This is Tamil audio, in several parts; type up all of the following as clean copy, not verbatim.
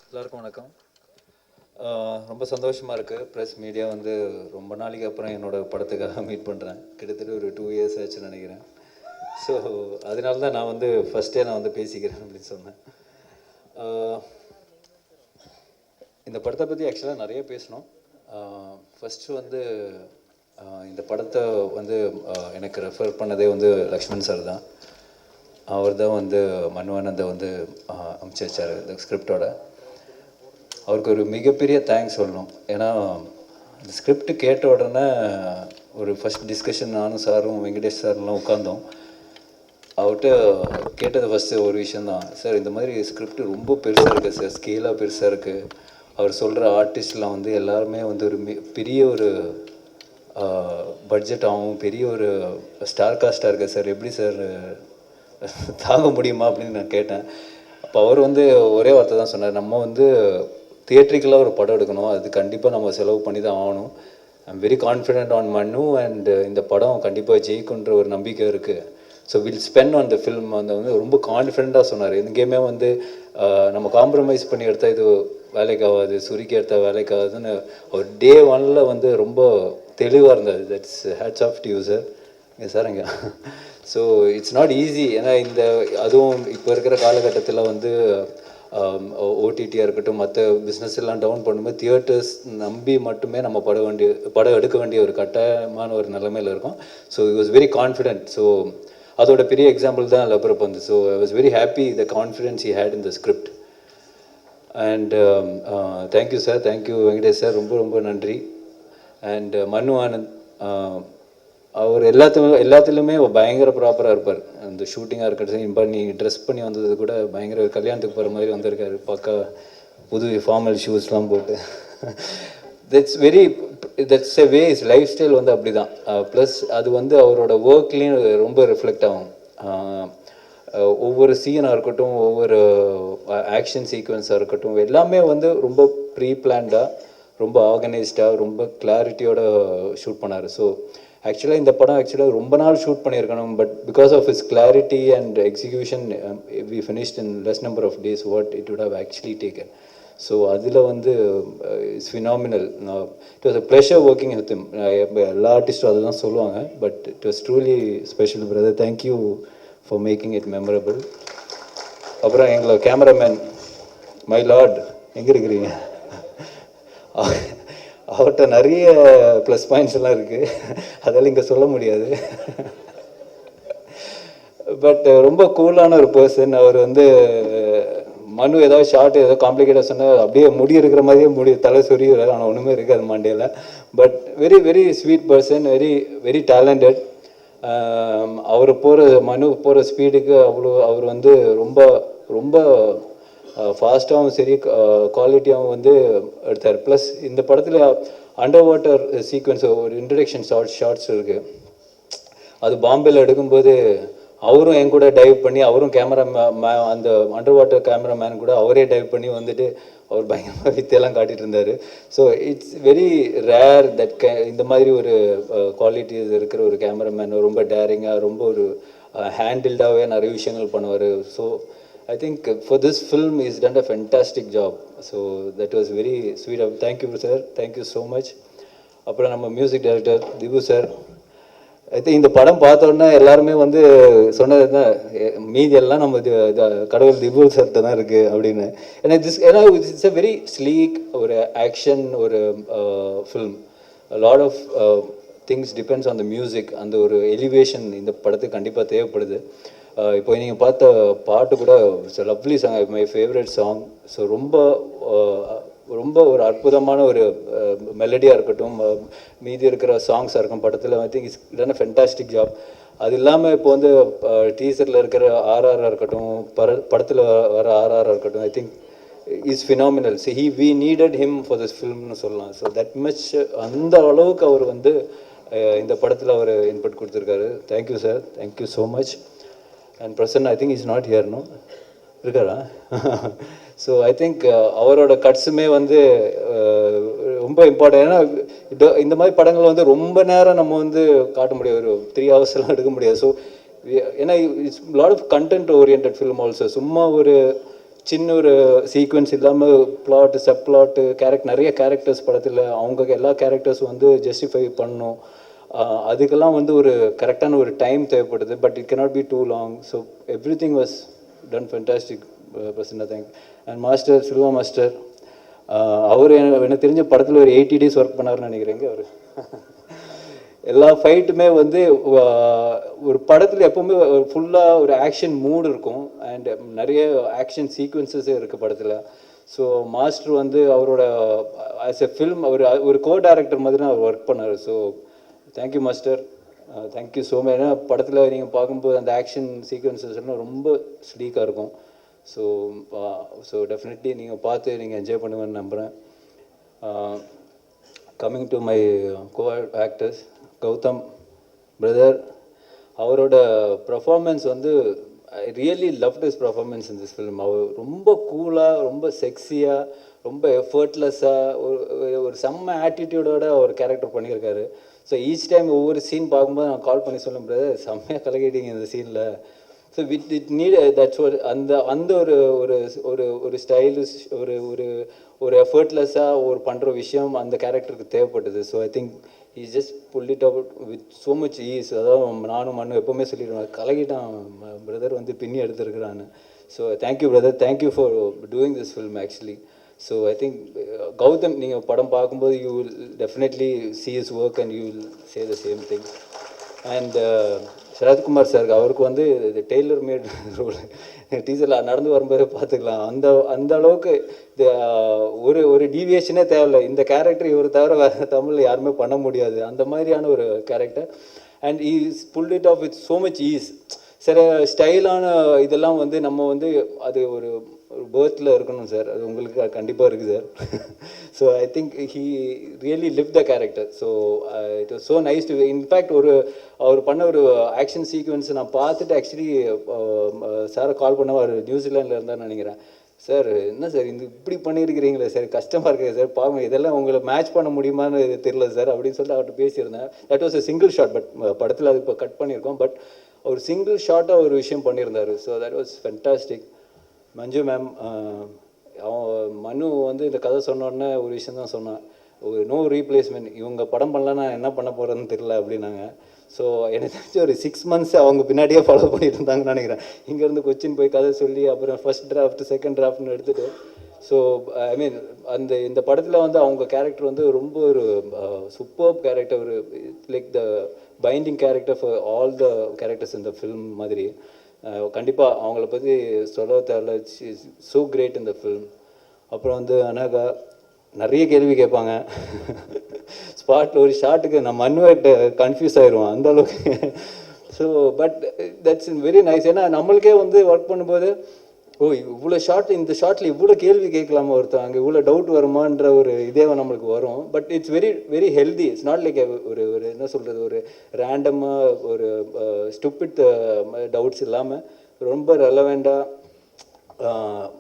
எல்லாருக்கும் வணக்கம். ரொம்ப சந்தோஷமாக இருக்குது. ப்ரெஸ் மீடியா வந்து ரொம்ப நாளைக்கு அப்புறம் என்னோடய படத்துக்காக மீட் பண்ணுறேன். கிட்டத்தட்ட ஒரு 2 இயர்ஸ் ஆச்சுன்னு நினைக்கிறேன். ஸோ அதனால தான் நான் வந்து ஃபஸ்ட்டே நான் வந்து பேசிக்கிறேன் அப்படின்னு சொன்னேன். இந்த படத்தை பற்றி ஆக்சுவலாக நிறைய பேசணும். ஃபஸ்ட்டு வந்து இந்த படத்தை வந்து எனக்கு ரெஃபர் பண்ணதே வந்து லக்ஷ்மண் சார் தான். அவர் தான் வந்து மன்வானந்தை வந்து அனுப்பிச்சி வச்சார் இந்த ஸ்கிரிப்டோட. அவருக்கு ஒரு மிகப்பெரிய தேங்க்ஸ் சொல்லணும். ஏன்னா இந்த ஸ்கிரிப்ட் கேட்ட உடனே ஒரு ஃபஸ்ட் டிஸ்கஷன் நானும் சாரும் வெங்கடேஷ் சார்லாம் உட்காந்தோம். அவர்கிட்ட கேட்டது ஃபஸ்ட்டு ஒரு விஷயந்தான், சார் இந்த மாதிரி ஸ்கிரிப்ட் ரொம்ப பெருசாக இருக்குது சார், ஸ்கேலாக பெருசாக இருக்குது. அவர் சொல்கிற ஆர்டிஸ்ட்லாம் வந்து எல்லாருமே வந்து ஒரு பெரிய ஒரு பட்ஜெட் ஆகும், பெரிய ஒரு ஸ்டார் காஸ்ட்டாக இருக்குது சார், எப்படி சார் தாங்க முடியுமா அப்படின்னு நான் கேட்டேன். அப்போ அவர் வந்து ஒரே வார்த்தை தான் சொன்னார், நம்ம வந்து தியேட்ரிக்கலாக ஒரு படம் எடுக்கணும், அது கண்டிப்பாக நம்ம செலவு பண்ணி தான் ஆகணும். I'm very confident on Manu and இந்த படம் கண்டிப்பாக ஜெயிக்குன்ற ஒரு நம்பிக்கை இருக்குது. So will spend on the film வந்து ரொம்ப கான்ஃபிடென்ட்டாக சொன்னார். எங்கேயுமே வந்து நம்ம காம்ப்ரமைஸ் பண்ணி எடுத்தால் இது வேலைக்கு ஆகாது, சுருக்கி எடுத்தால் வேலைக்கு ஆகாதுன்னு அவர் டே 1 வந்து ரொம்ப தெளிவாக இருந்தார். That's hats off to you sir. Sir இங்கே ஸோ இட்ஸ் நாட் ஈஸி. ஏன்னா இந்த அதுவும் இப்போ இருக்கிற காலகட்டத்தில் வந்து ஓடிடியாக இருக்கட்டும், மற்ற பிஸ்னஸ் எல்லாம் டவுன் பண்ணும்போது தியேட்டர்ஸ் நம்பி மட்டுமே நம்ம படம் எடுக்க வேண்டிய ஒரு கட்டாயமான ஒரு நிலைமையில் இருக்கும். So it was very confident. So அதோட பெரிய எக்ஸாம்பிள் தான் லப்பரப் வந்து. So I was very happy the confidence he had in the script. And thank you sir, thank you Venkatesh sir, ரொம்ப ரொம்ப நன்றி. அண்ட் மன்னு ஆனந்த், அவர் எல்லாத்துலேயுமே பயங்கர ப்ராப்பராக இருப்பார். அந்த ஷூட்டிங்காக இருக்கட்டும், இப்போ நீ ட்ரெஸ் பண்ணி வந்தது கூட பயங்கர கல்யாணத்துக்கு போகிற மாதிரி வந்திருக்காரு. பக்கா புது ஃபார்மல் ஷூஸ்லாம் போட்டு. That's a way, is life style வந்து அப்படி தான். ப்ளஸ் அது வந்து அவரோட ஒர்க்லேயும் ரொம்ப ரிஃப்ளெக்ட் ஆகும். ஒவ்வொரு சீனாக இருக்கட்டும், ஒவ்வொரு ஆக்ஷன் சீக்வன்ஸாக இருக்கட்டும், எல்லாமே வந்து ரொம்ப ப்ரீ பிளான்டாக, ரொம்ப ஆர்கனைஸ்டாக, ரொம்ப கிளாரிட்டியோட ஷூட் பண்ணார். ஸோ ஆக்சுவலாக இந்த படம் ஆக்சுவலாக ரொம்ப நாள் ஷூட் பண்ணியிருக்கணும். But because of is clarity and execution we finished in less number of days what it would have actually taken. So அதில் வந்து it's phenomenal. It was a pleasure working with him. எல்லா ஆர்டிஸ்ட்டும் அதை தான் சொல்லுவாங்க. But it was truly special brother. Thank you for making it memorable. அப்புறம் எங்களோட கேமராமேன் மை லார்ட், எங்கே இருக்கிறீங்க? அவர்கிட்ட நிறைய ப்ளஸ் பாயிண்ட்ஸ் எல்லாம் இருக்குது, அதெல்லாம் இங்கே சொல்ல முடியாது. பட் ரொம்ப கூலான ஒரு பர்சன் அவர். வந்து மனு ஏதாவது ஷார்ட் ஏதோ காம்ப்ளிகேட்டாக சொன்னால் அப்படியே முடி இருக்கிற மாதிரியே தலை சொறி, ஆனால் ஒன்றுமே இருக்காது மண்டையில். But very very sweet person, very very talented. அவர் மனு போகிற ஸ்பீடுக்கு அவர் வந்து ரொம்ப ரொம்ப ஃபாஸ்ட்டாகவும் சரி, குவாலிட்டியாகவும் வந்து எடுத்தார். ப்ளஸ் இந்த படத்தில் அண்டர் வாட்டர் சீக்வன்ஸ் ஒரு இன்ட்ரடக்ஷன் ஷார்ட்ஸ் இருக்குது. அது பாம்பேயில் எடுக்கும்போது அவரும் என் கூட டைவ் பண்ணி, அவரும் அந்த அண்டர் வாட்டர் கேமராமேன் கூட அவரே டைவ் பண்ணி வந்துட்டு அவர் பயங்கரமாக வித்தையெல்லாம் காட்டிகிட்டு இருந்தார். So it's very rare that இந்த மாதிரி ஒரு குவாலிட்டிஸ் இருக்கிற ஒரு கேமராமேன் ரொம்ப டேரிங்காக, ரொம்ப ஒரு ஹேண்டில்டாகவே நிறைய விஷயங்கள் பண்ணுவார். So I think for this film he's done a fantastic job. So that was very sweet of. Thank you sir, thank you so much. அப்புறம் நம்ம music director Dipu sir. I think இந்த படம் பார்த்த உடனே எல்லாருமே வந்து சொன்னது தான், மீதி எல்லாம் நம்ம கடவுள் திபு சார்கிட்ட தான் இருக்குது அப்படின்னு. ஏன்னா இட்ஸ் எ வெரி ஸ்லீக் ஒரு ஆக்ஷன் ஒரு film. Lot of things depends on the music. அந்த ஒரு எலிவேஷன் இந்த படத்துக்கு கண்டிப்பாக தேவைப்படுது. இப்போ நீங்கள் பார்த்த பாட்டு கூட lovely song, my favourite song. So ரொம்ப ரொம்ப ஒரு அற்புதமான ஒரு மெலடியாக இருக்கட்டும், மீதி இருக்கிற சாங்ஸாக இருக்கும் படத்தில். ஐ think it's done a fantastic job. அது இல்லாமல் இப்போ வந்து டீசரில் இருக்கிற ஆர்ஆராக இருக்கட்டும், படத்தில் வர ஆர்ஆராக இருக்கட்டும், I think is phenomenal. So we needed him for this ஃபில்ம்னு சொல்லலாம். ஸோ தட் மச் அந்த அளவுக்கு அவர் வந்து இந்த படத்தில் அவர் இன்புட் கொடுத்துருக்காரு. Thank you sir, thank you so much. And Prasan I think is not here, no இருக்காரா? ஸோ ஐ திங்க் அவரோட கட்ஸுமே வந்து ரொம்ப இம்பார்ட்டன்ட். ஏன்னா இந்த மாதிரி படங்கள் வந்து ரொம்ப நேரம் நம்ம வந்து காட்ட முடியாது, ஒரு 3 ஹவர்ஸ்லாம் எடுக்க முடியாது. ஸோ ஏன்னா it's lot of content orient film also. சும்மா ஒரு சின்ன ஒரு சீக்வன்ஸ் இல்லாமல் பிளாட்டு சப் பிளாட்டு நிறைய கேரக்டர்ஸ் படத்தில் அவங்க எல்லா கேரக்டர்ஸ் வந்து ஜஸ்டிஃபை பண்ணணும். அதுக்கெல்லாம் வந்து ஒரு கரெக்டான ஒரு டைம் தேவைப்படுது. But it cannot be too long. So everything was done fantastic. Prasanna thank. And master Silva master, அவர் எனக்கு தெரிஞ்ச படத்தில் ஒரு 80 days ஒர்க் பண்ணார்னு நினைக்கிறேங்க. அவர் எல்லா ஃபைட்டுமே வந்து ஒரு படத்தில் எப்போவுமே ஃபுல்லாக ஒரு ஆக்ஷன் மூடு இருக்கும். அண்ட் நிறைய ஆக்ஷன் சீக்வன்சஸே இருக்குது படத்தில். ஸோ மாஸ்டர் வந்து அவரோட ஆஸ் எ ஃபில்ம் ஒரு கோ டைரக்டர் மாதிரி தான் அவர் ஒர்க் பண்ணார். So thank you master, thank you so much. ஏன்னா படத்தில் நீங்கள் பார்க்கும்போது அந்த ஆக்ஷன் சீக்வன்சஸ் எல்லாம் ரொம்ப ஸ்லீக்காக இருக்கும். ஸோ டெஃபினெட்லி நீங்கள் பார்த்து நீங்கள் என்ஜாய் பண்ணுவேன்னு நம்புகிறேன். Coming to my co actors, Gautham brother, அவரோட பர்ஃபார்மன்ஸ் வந்து I really loved his performance in this film. அவர் ரொம்ப கூலாக, ரொம்ப செக்ஸியாக, ரொம்ப எஃபர்ட்லெஸ்ஸாக ஒரு செம்ம ஆட்டிடியூடோட ஒரு கேரக்டர் பண்ணியிருக்காரு. ஸோ ஈச் டைம் ஒவ்வொரு சீன் பார்க்கும்போது நான் கால் பண்ணி சொல்லும் பிரதர் செம்மையாக கலக்கிட்டீங்க இந்த சீனில். ஸோ இட் நீட் தட்ஸ் அந்த அந்த ஒரு ஒரு ஒரு ஸ்டைலிஷ் ஒரு ஒரு ஒரு எஃபர்ட்லெஸ்ஸாக ஒரு பண்ணுற விஷயம் அந்த கேரக்டருக்கு தேவைப்பட்டது. So I think he just pulled it out with so much ease. அதாவது நானும் மண்ணும் எப்போவுமே சொல்லிடுவேன், கலகிட்டான் பிரதர் வந்து பின்னி எடுத்துருக்குறான்னு. So thank you brother, thank you for doing this film actually. So I think Gautham நீங்கள் படம் பார்க்கும்போது you will definitely see his work and you will say the same thing. And Sarathkumar sir, அவருக்கு வந்து இது டெய்லர் மேட் ரோல் டீச்சரில் நடந்து வரும்போது பார்த்துக்கலாம். அந்த அளவுக்கு ஒரு ஒரு டீவியேஷனே தேவையில்லை. இந்த கேரக்டர் இவர் தவிர வேறு தமிழில் யாருமே பண்ண முடியாது, அந்த மாதிரியான ஒரு character. And is pulled it off with so much is. சில ஸ்டைலான இதெல்லாம் வந்து நம்ம வந்து அது ஒரு பேர்த்தில் இருக்கணும் சார், அது உங்களுக்கு கண்டிப்பாக இருக்குது sir. So I think he really live the character. So it was so nice to in fact அவர் பண்ண ஒரு ஆக்ஷன் சீக்வன்ஸ் நான் பார்த்துட்டு ஆக்சுவலி சாரை கால் பண்ண அவர் நியூசிலாண்டில் இருந்தான்னு நினைக்கிறேன். சார் என்ன சார் இந்த இப்படி பண்ணியிருக்கிறீங்களே சார், கஷ்டமாக இருக்குது சார், பாருங்க இதெல்லாம் உங்களை மேட்ச் பண்ண முடியுமான்னு தெரியல சார் அப்படின்னு சொல்லிட்டு அவர்கிட்ட பேசியிருந்தேன். That was a single shot. பட் படத்தில் அது இப்போ கட் பண்ணியிருக்கோம். பட் ஒரு சிங்கிள் ஷாட்டாக ஒரு விஷயம் பண்ணியிருந்தார். So that was fantastic. Manju ma'am, அவன் மனு வந்து இந்த கதை சொன்னோடனே ஒரு விஷயம் தான் சொன்னான், ஒரு நோ ரீப்ளேஸ்மெண்ட், இவங்க படம் பண்ணலன்னா என்ன பண்ண போகிறேன்னு தெரியல அப்படின்னாங்க. ஸோ எனக்கு தெரிஞ்சு ஒரு 6 months அவங்க பின்னாடியே ஃபாலோ பண்ணிட்டு இருந்தாங்கன்னு நினைக்கிறேன். இங்கேருந்து கொச்சின் போய் கதை சொல்லி அப்புறம் ஃபர்ஸ்ட் டிராஃப்ட் செகண்ட் டிராஃப்ட்னு எடுத்துகிட்டு. ஸோ ஐ மீன் இந்த படத்தில் வந்து அவங்க கேரக்டர் வந்து ரொம்ப ஒரு சூப்பர் கேரக்டர், ஒரு like the binding character for all the characters இந்த ஃபில்ம் மாதிரி. கண்டிப்பாக அவங்கள பற்றி சொல்ல தேவையில்ல, ஸோ கிரேட் இந்த ஃபில்ம். அப்புறம் வந்து அனகா நிறைய கேள்வி கேட்பாங்க. ஸ்பாட்டில் ஒரு ஷாட்டுக்கு நம்ம அன்வர்கிட்ட கன்ஃபியூஸ் ஆயிடுவோம் அந்த அளவுக்கு. So but that's very nice. ஏன்னா நம்மளுக்கே வந்து ஒர்க் பண்ணும்போது ஓ இவ்வளோ ஷார்ட், இந்த ஷார்ட்டில் இவ்வளோ கேள்வி கேட்கலாமா ஒருத்தவங்க, இவ்வளோ டவுட் வருமான்ற ஒரு இதே நம்மளுக்கு வரும். But it's very very healthy. It's not like ஒரு ஒரு என்ன சொல்கிறது, ஒரு ரேண்டமாக ஒரு ஸ்டூபிட் டவுட்ஸ் இல்லாமல் ரொம்ப ரெலவெண்ட்டாக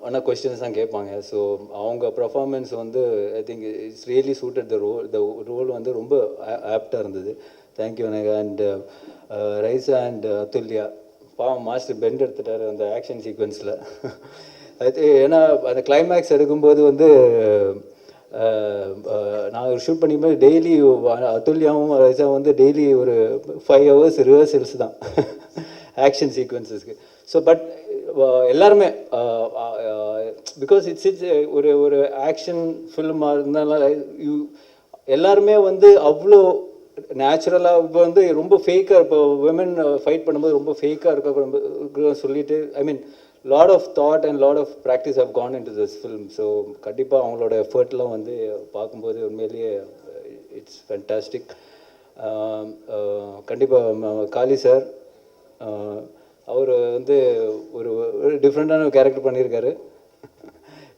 ஆனால் கொஸ்டின்ஸ் தான் கேட்பாங்க. ஸோ அவங்க பர்ஃபார்மன்ஸ் வந்து I think it's really suited the role வந்து ரொம்ப ஆப்டாக இருந்தது. Thank you Anagha. And Raiza and Athulya, பாவம் மாஸ்டர் பெண்ட் எடுத்துட்டார் அந்த ஆக்ஷன் சீக்வன்ஸில். அது ஏன்னா அந்த கிளைமேக்ஸ் எடுக்கும்போது வந்து நான் ஒரு ஷூட் பண்ணிக்கும்போது டெய்லி அதுல்யாவும் ரைசாவும் வந்து டெய்லி ஒரு 5 hours ரிஹர்சல்ஸ் தான் ஆக்ஷன் சீக்வன்ஸஸ்க்கு. ஸோ பட் எல்லாருமே பிகாஸ் இட்ஸ் ஒரு ஒரு ஆக்ஷன் ஃபில்மாக இருந்தாலும் எல்லாருமே வந்து அவ்வளோ நேச்சுரலாக இப்போ வந்து ரொம்ப ஃபேக்காக, இப்போ விமன் ஃபைட் பண்ணும்போது ரொம்ப ஃபேக்காக இருக்க சொல்லிட்டு I mean lot of thought and lot of practice have gone into this film. So கண்டிப்பாக அவங்களோட எஃபர்ட்லாம் வந்து பார்க்கும்போது உண்மையிலேயே இட்ஸ் ஃபேன்டாஸ்டிக். கண்டிப்பாக காளி சார், அவர் வந்து ஒரு டிஃப்ரெண்ட்டான கேரக்டர் பண்ணியிருக்காரு.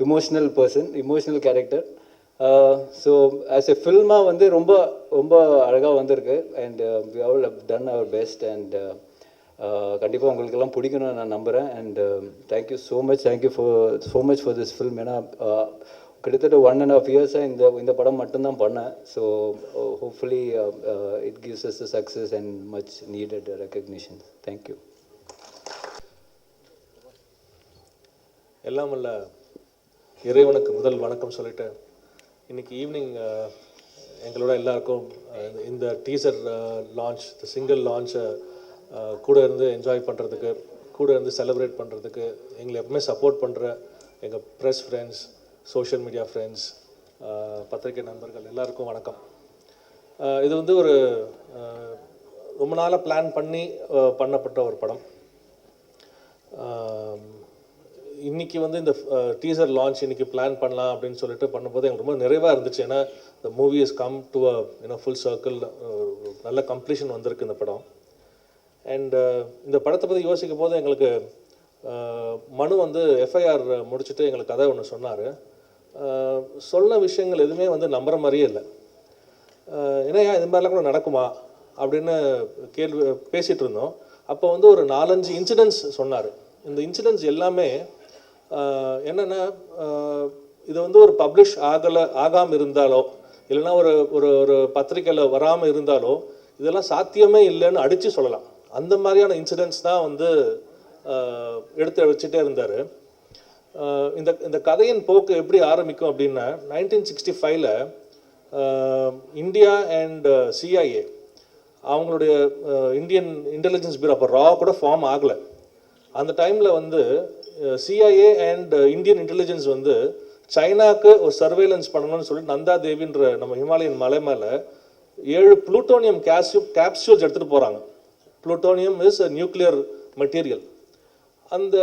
Emotional person, emotional character. So as a ஃபில்மாக வந்து ரொம்ப ரொம்ப அழகாக வந்திருக்கு. And we all have done அவர் பெஸ்ட். அண்ட் கண்டிப்பாக உங்களுக்கெல்லாம் பிடிக்கணும்னு நான் நம்புகிறேன். And thank you so much, thank you so much for this film. ஏன்னா கிட்டத்தட்ட 1.5 years இந்த படம் மட்டும்தான் பண்ணேன். So hopefully it gives us a success and much needed recognition. Thank you. எல்லாம் வல்ல இறைவனுக்கு முதல் வணக்கம் சொல்லிட்டு இன்னைக்கு ஈவினிங் எங்களோட எல்லாருக்கும் இந்த டீசர் லான்ச் சிங்கிள் லான்ச்சை கூட இருந்து என்ஜாய் பண்ணுறதுக்கு கூட இருந்து செலிப்ரேட் பண்ணுறதுக்கு எங்களை எப்பவுமே சப்போர்ட் பண்ணுற எங்கள் press friends social media friends பத்திரிகை நண்பர்கள் எல்லாருக்கும் வணக்கம். இது வந்து ஒரு ரொம்ப நாளாக பிளான் பண்ணி பண்ணப்பட்ட ஒரு படம். இன்றைக்கி வந்து இந்த டீசர் லான்ச் இன்றைக்கி பிளான் பண்ணலாம் அப்படின்னு சொல்லிட்டு பண்ணும்போது எனக்கு ரொம்ப நிறைவாக இருந்துச்சு. ஏன்னா the movie is come to a full circle, நல்ல கம்ப்ளீஷன் வந்திருக்கு இந்த படம். அண்ட் இந்த படத்தை பற்றி யோசிக்கும் போது எங்களுக்கு மனு வந்து எஃப்ஐஆர் முடிச்சுட்டு எங்களுக்கு கதை ஒன்று சொன்னார். சொன்ன விஷயங்கள் எதுவுமே வந்து நம்புற மாதிரியே இல்லை. ஏன்னா இது மாதிரிலாம் கூட நடக்குமா அப்படின்னு கேள்வி பேசிகிட்டு இருந்தோம். அப்போ வந்து ஒரு 4-5 இன்சிடென்ட்ஸ் சொன்னார். இந்த இன்சிடென்ட்ஸ் எல்லாமே என்னென்னா, இது வந்து ஒரு பப்ளிஷ் ஆகாமல் இருந்தாலோ இல்லைன்னா ஒரு ஒரு ஒரு பத்திரிக்கையில் வராமல் இருந்தாலோ இதெல்லாம் சாத்தியமே இல்லைன்னு அடித்து சொல்லலாம். அந்த மாதிரியான இன்சிடென்ட்ஸ் தான் வந்து எடுத்து வச்சுட்டே இருந்தார். இந்த கதையின் போக்கு எப்படி ஆரம்பிக்கும் அப்படின்னா, 1965 இந்தியா அண்ட் CIA அவங்களுடைய இந்தியன் இன்டெலிஜென்ஸ் பியூரோ, அப்போ ரா கூட ஃபார்ம் ஆகலை. அந்த டைமில் வந்து CIA அண்ட் இந்தியன் இன்டெலிஜென்ஸ் வந்து சைனாவுக்கு ஒரு சர்வேலன்ஸ் பண்ணணும்னு சொல்லிட்டு நந்தா தேவின்ற நம்ம ஹிமாலயன் மலை மேலே 7 புளூட்டோனியம் கேப்சூல்ஸ் எடுத்துகிட்டு போகிறாங்க. Plutonium is nuclear material. அந்த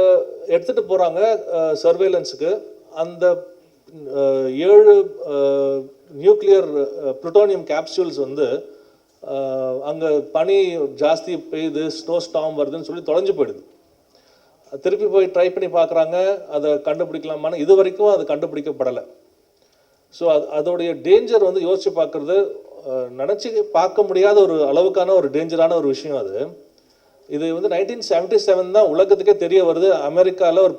எடுத்துகிட்டு போகிறாங்க சர்வேலன்ஸுக்கு. அந்த 7 நியூக்ளியர் புளூட்டோனியம் கேப்சூல்ஸ் வந்து அங்கே பனி ஜாஸ்தி பெய்யுது, ஸ்னோ ஸ்டார்ம் வருதுன்னு சொல்லி தொலைஞ்சு போயிடுது. திருப்பி போய் ட்ரை பண்ணி பார்க்குறாங்க, அதை கண்டுபிடிக்கலாமான்னு. இது வரைக்கும் அது கண்டுபிடிக்கப்படலை. ஸோ அதோடைய டேஞ்சர் வந்து யோசித்து பார்க்குறது நினச்சி பார்க்க முடியாத ஒரு அளவுக்கான ஒரு டேஞ்சரான ஒரு விஷயம் அது. இது வந்து 1977 தான் உலகத்துக்கே தெரிய வருது. அமெரிக்காவில் ஒரு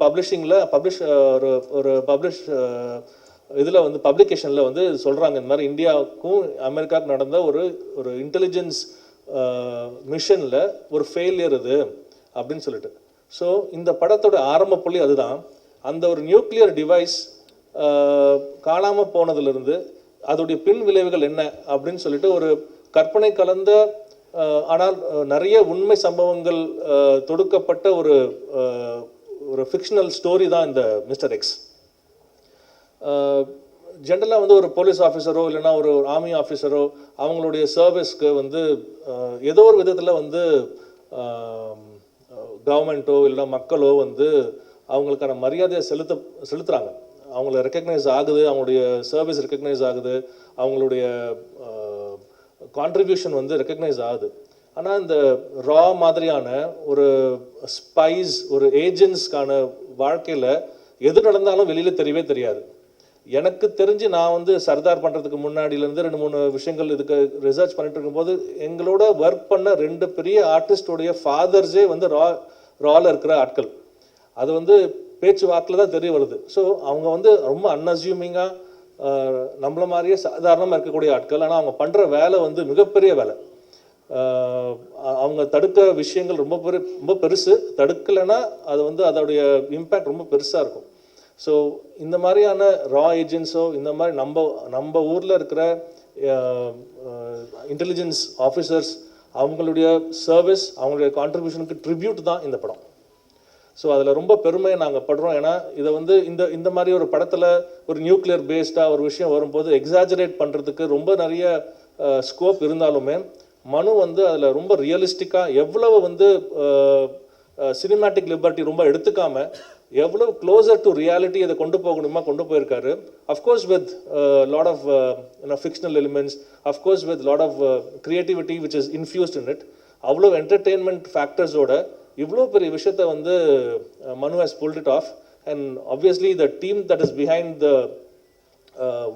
இதில் வந்து பப்ளிகேஷனில் வந்து சொல்கிறாங்க, இந்த மாதிரி இந்தியாவுக்கும் அமெரிக்காவுக்கும் நடந்த ஒரு இன்டெலிஜென்ஸ் மிஷனில் ஒரு ஃபெயிலியர் இது அப்படின்னு சொல்லிட்டு. ஸோ இந்த படத்தோட ஆரம்ப புள்ளி அதுதான். அந்த ஒரு நியூக்ளியர் டிவைஸ் காணாமல் போனதுலேருந்து அதோடைய பின் விளைவுகள் என்ன அப்படின்னு சொல்லிட்டு ஒரு கற்பனை கலந்த ஆனால் நிறைய உண்மை சம்பவங்கள் தொடுக்கப்பட்ட ஒரு ஃபிக்ஷனல் ஸ்டோரி தான் இந்த மிஸ்டர் எக்ஸ். ஜென்ரலாக வந்து ஒரு போலீஸ் ஆஃபீஸரோ இல்லைன்னா ஒரு ஆர்மி ஆஃபீஸரோ அவங்களுடைய சர்வீஸ்க்கு வந்து ஏதோ ஒரு விதத்தில் வந்து கவர்மெண்ட்டோ இல்லைனா மக்களோ வந்து அவங்களுக்கான மரியாதையை செலுத்துகிறாங்க. அவங்கள ரெக்கக்னைஸ் ஆகுது, அவங்களுடைய சர்வீஸ் ரெக்கக்னைஸ் ஆகுது, அவங்களுடைய கான்ட்ரிபியூஷன் வந்து ரெக்கக்னைஸ் ஆகுது. ஆனால் இந்த ரா மாதிரியான ஒரு ஸ்பைஸ், ஒரு ஏஜென்ட்ஸ்க்கான வாழ்க்கையில் எது நடந்தாலும் வெளியில் தெரியவே தெரியாது. எனக்கு தெரிஞ்சு நான் வந்து சர்தார் பண்ணுறதுக்கு முன்னாடியிலேருந்து 2-3 விஷயங்கள் இதுக்கு ரிசர்ச் பண்ணிட்டு இருக்கும்போது எங்களோட ஒர்க் பண்ண 2 பெரிய ஆர்டிஸ்டோடைய ஃபாதர்ஸே வந்து ராவில் இருக்கிற ஆட்கள். அது வந்து பேச்சு வாக்கில் தான் தெரிய வருது. ஸோ அவங்க வந்து ரொம்ப அன்அஸ்யூமிங்காக நம்மள மாதிரியே சாதாரணமாக இருக்கக்கூடிய ஆட்கள். ஆனால் அவங்க பண்ணுற வேலை வந்து மிகப்பெரிய வேலை. அவங்க தடுக்க விஷயங்கள் ரொம்ப பெருசு. தடுக்கலைன்னா அது வந்து அதோடைய இம்பேக்ட் ரொம்ப பெருசாக இருக்கும். ஸோ இந்த மாதிரியான ரா ஏஜென்ட்ஸோ இந்த மாதிரி நம்ம ஊரில் இருக்கிற இன்டெலிஜென்ஸ் ஆஃபீஸர்ஸ் அவங்களுடைய சர்வீஸ், அவங்களுடைய கான்ட்ரிபியூஷனுக்கு ட்ரிபியூட் தான் இந்த படம். ஸோ அதில் ரொம்ப பெருமையை நாங்கள் படுறோம். ஏன்னா இதை வந்து இந்த மாதிரி ஒரு படத்தில் ஒரு நியூக்ளியர் பேஸ்டாக ஒரு விஷயம் வரும்போது எக்ஸாஜரேட் பண்ணுறதுக்கு ரொம்ப நிறைய ஸ்கோப் இருந்தாலுமே மனு வந்து அதில் ரொம்ப ரியலிஸ்டிக்காக எவ்வளவு வந்து சினிமேட்டிக் லிபர்ட்டி ரொம்ப எடுத்துக்காம எவ்வளவு க்ளோசர் டு ரியாலிட்டி இதை கொண்டு போகணுமா கொண்டு போயிருக்காரு. Of course with lot of fictional elements, of course with lot of creativity which is infused in it. அவ்வளோ என்டர்டெயின்மெண்ட் ஃபேக்டர்ஸோட இவ்வளோ பெரிய விஷயத்தை வந்து Manu has pulled it off. And obviously the team that is behind the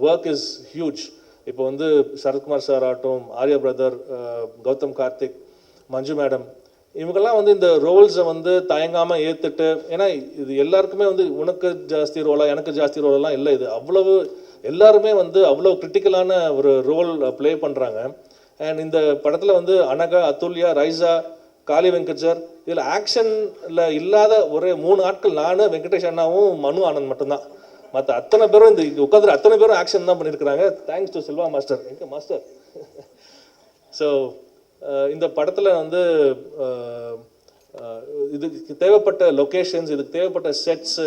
work is huge. இப்போ வந்து சரத்குமார் சார் ஆகட்டும், ஆர்யா பிரதர், கௌதம் கார்த்திக், மஞ்சு மேடம், இவங்கெல்லாம் வந்து இந்த ரோல்ஸை வந்து தயங்காமல் ஏற்றுட்டு, ஏன்னா இது எல்லாருக்குமே வந்து உனக்கு ஜாஸ்தி ரோலா எனக்கு ஜாஸ்தி ரோலெல்லாம் இல்லை. இது அவ்வளவு எல்லாருமே வந்து அவ்வளோ கிரிட்டிக்கலான ஒரு ரோல் ப்ளே பண்ணுறாங்க. அண்ட் இந்த படத்தில் வந்து அனகா, அதுல்யா, ரைசா, காளி வெங்கட் சார். இதில் ஆக்ஷனில் இல்லாத ஒரே 3 ஆட்கள் நான், வெங்கடேஷ் அண்ணாவும், மனு ஆனந்த் மட்டும்தான். மற்ற அத்தனை பேரும் இந்த உட்காந்துரு அத்தனை பேரும் ஆக்ஷன் தான் பண்ணியிருக்கிறாங்க. Thanks to Silva master. எங்கே மாஸ்டர்? ஸோ இந்த படத்தில் வந்து இதுக்கு தேவைப்பட்ட லொக்கேஷன்ஸ், இதுக்கு தேவைப்பட்ட செட்ஸு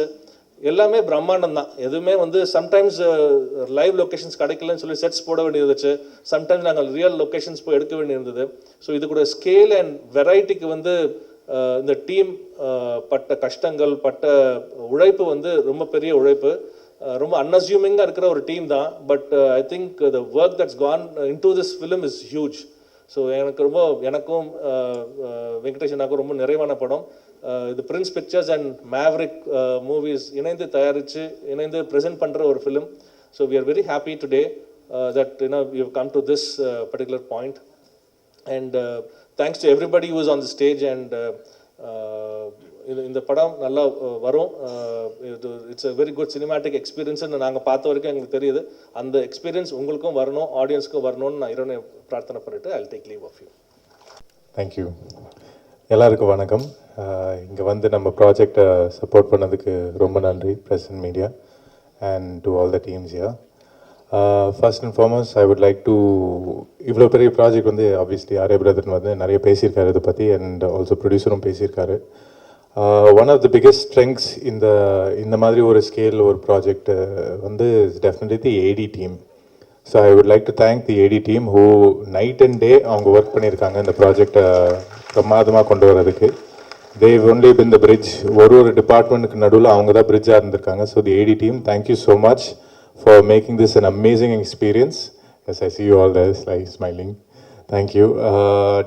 எல்லாமே பிரம்மாண்டம் தான். எதுவுமே வந்து சம்டைம்ஸ் லைவ் லொக்கேஷன்ஸ் கிடைக்கலன்னு சொல்லி செட்ஸ் போட வேண்டியிருந்துச்சு. சம்டைம்ஸ் நாங்கள் ரியல் லொக்கேஷன்ஸ் போய் எடுக்க வேண்டியிருந்தது. ஸோ இது கூட ஸ்கேல் அண்ட் வெரைட்டிக்கு வந்து இந்த டீம் பட்ட கஷ்டங்கள், பட்ட உழைப்பு வந்து ரொம்ப பெரிய உழைப்பு. ரொம்ப அன்அஸ்யூமிங்காக இருக்கிற ஒரு டீம் தான். But I think the work that's gone into this film is huge. So எனக்கும் வெங்கடேஷ் அண்ணாக்கும் ரொம்ப நிறைவான படம் இது. Prince Pictures and Maverick Movies இணைந்து தயாரித்து இணைந்து ப்ரெசென்ட் பண்ணுற ஒரு film. So we are very happy today that you come to this particular point. And thanks to everybody who is on the stage. And இந்த படம் நல்லா வரும். It's a very good cinematic எக்ஸ்பீரியன்ஸ்னு நாங்கள் பார்த்த வரைக்கும் எங்களுக்கு தெரியுது. அந்த எக்ஸ்பீரியன்ஸ் உங்களுக்கும் வரணும், ஆடியன்ஸுக்கும் வரணும்னு நான் இறைவனை பிரார்த்தனை பண்ணிட்டு I will take leave of you. Thank you. எல்லாருக்கும் வணக்கம். இங்கே வந்து நம்ம ப்ராஜெக்டை சப்போர்ட் பண்ணதுக்கு ரொம்ப நன்றி, press and media, and to all the teams yeah. First and foremost I would like to, இவ்வளோ பெரிய ப்ராஜெக்ட் வந்து ஆப்வியஸ்லி ஆர்யா பிரதர் வந்து நிறைய பேசியிருக்காரு இதை பற்றி, அண்ட் ஆல்சோ ப்ரொடியூசரும் பேசியிருக்காரு. One of the biggest strengths இந்த மாதிரி ஒரு ஸ்கேல் ஒரு ப்ராஜெக்ட் வந்து definitely the AD team. So I would like to thank the AD team who night and day அவங்க ஒர்க் பண்ணியிருக்காங்க இந்த ப்ராஜெக்டை பிரமாதமாக கொண்டு வரதுக்கு. They've only been the bridge. ஒரு டிபார்ட்மெண்ட்டுக்கு நடுவில் அவங்க தான் பிரிட்ஜாக இருந்திருக்காங்க. So the AD team, thank you so much for making this an amazing experience. Yes, I see you all there smiling. Thank you.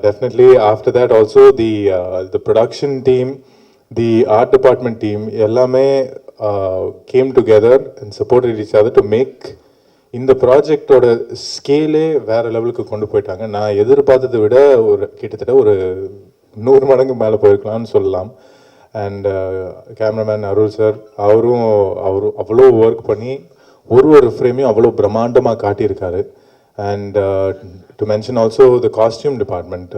Definitely after that also the production team, the art department team, ellame came together and supported each other to make இந்த ப்ராஜெக்டோட ஸ்கேலே வேறு லெவலுக்கு கொண்டு போயிட்டாங்க. நான் எதிர்பார்த்ததை விட கிட்டத்தட்ட ஒரு 100 மடங்கு மேலே போயிருக்கலாம்னு சொல்லலாம். அண்ட் கேமராமேன் அருள் சார், அவரும் அவ்வளோ ஒர்க் பண்ணி ஒரு ஃப்ரேமையும் அவ்வளோ பிரம்மாண்டமாக காட்டியிருக்காரு. And to mention also the costume department,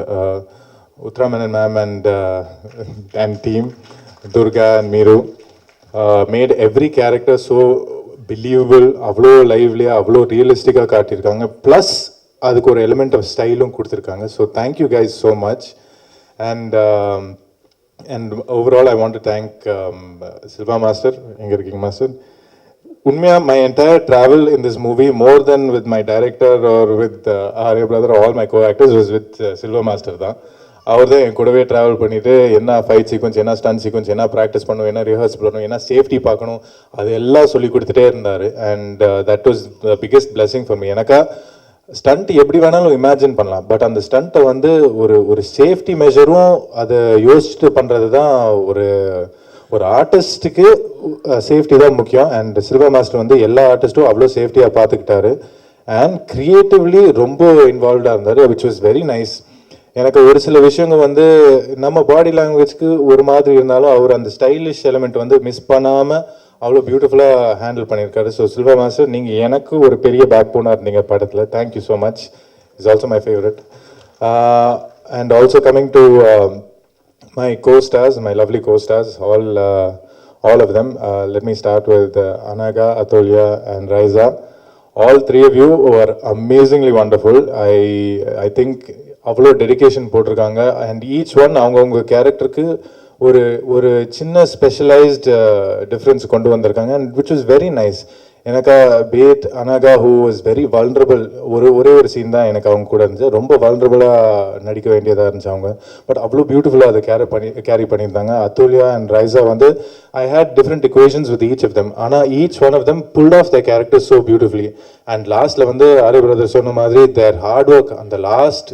உத்ராமேனன் ma'am and team, Durga and மீரு mat every character so believable. அவ்வளோ லைவ்லியாக அவ்வளோ ரியலிஸ்டிக்காக காட்டியிருக்காங்க. ப்ளஸ் அதுக்கு ஒரு எலிமெண்ட் ஆஃப் ஸ்டைலும் கொடுத்துருக்காங்க. So thank you guys so much. And overall I want to thank Silva master. எங்கே இருக்கீங்க மாஸ்டர்? உண்மையாக my entire travel in this movie, more than with my director or with Arya brother, all my co-actors, was with Silva Master தான். அவர் தான் என் கூடவே ட்ராவல் பண்ணிவிட்டு என்ன ஃபைட் சீக்வன்ஸ், என்ன ஸ்டன் சீக்வன்ஸ், என்ன ப்ராக்டிஸ் பண்ணணும், என்ன ரிஹர்ஸ் பண்ணணும், என்ன சேஃப்டி பார்க்கணும், அது எல்லாம் சொல்லி கொடுத்துட்டே இருந்தார். And that was the biggest blessing for me. எனக்கா ஸ்டண்ட் எப்படி வேணாலும் இமேஜின் பண்ணலாம், பட் அந்த ஸ்டண்ட்டை வந்து ஒரு சேஃப்டி மெஷரும் அதை யோசிச்சுட்டு பண்ணுறது தான் ஒரு ஆர்டிஸ்ட்டுக்கு சேஃப்டி தான் முக்கியம். அண்ட் சில்வா மாஸ்டர் வந்து எல்லா ஆர்டிஸ்ட்டும் அவ்வளோ சேஃப்டியாக பார்த்துக்கிட்டாரு. அண்ட் க்ரியேட்டிவ்லி ரொம்ப இன்வால்வ்டாக இருந்தார், விச் வாஸ் வெரி நைஸ். எனக்கு ஒரு சில விஷயங்கள் வந்து நம்ம பாடி லாங்குவேஜ்க்கு ஒரு மாதிரி இருந்தாலும் அவர் அந்த ஸ்டைலிஷ் எலிமெண்ட் வந்து மிஸ் பண்ணாமல் அவ்வளோ பியூட்டிஃபுல்லாக ஹேண்டில் பண்ணியிருக்காரு. ஸோ சில்வா மாஸ்டர், நீங்கள் எனக்கு ஒரு பெரிய பேக் போனாக இருந்தீங்க படத்தில். Thank you so much. It's also my favourite. And also coming to my co-stars, my lovely co-stars, all of them. Let me start with Anaga, Atulya and Raiza. All three of you were amazingly wonderful. I think avlo dedication போட்டிருக்காங்க. and each one அவங்க கேரக்டருக்கு ஒரு சின்ன ஸ்பெஷலைஸ்ட் டிஃப்ரென்ஸ் கொண்டு வந்திருக்காங்க. and which was very nice. எனக்கு but Anagha who was very vulnerable. ஒரே ஒரு சீன் தான் எனக்கு அவங்க கூட இருந்துச்சு. ரொம்ப வல்னரபிளாக நடிக்க வேண்டியதாக இருந்துச்சு அவங்க. பட் அவ்வளோ பியூட்டிஃபுல்லாக அதை கேரி பண்ணியிருந்தாங்க. அத்துல்யா அண்ட் ரைசா வந்து I had different equations with each of them. ஆனால் each one of them pulled off the character so beautifully. And லாஸ்ட்டில் வந்து ஆர்யா பிரதர் சொன்ன மாதிரி தேர் ஹார்ட் ஒர்க், அந்த லாஸ்ட்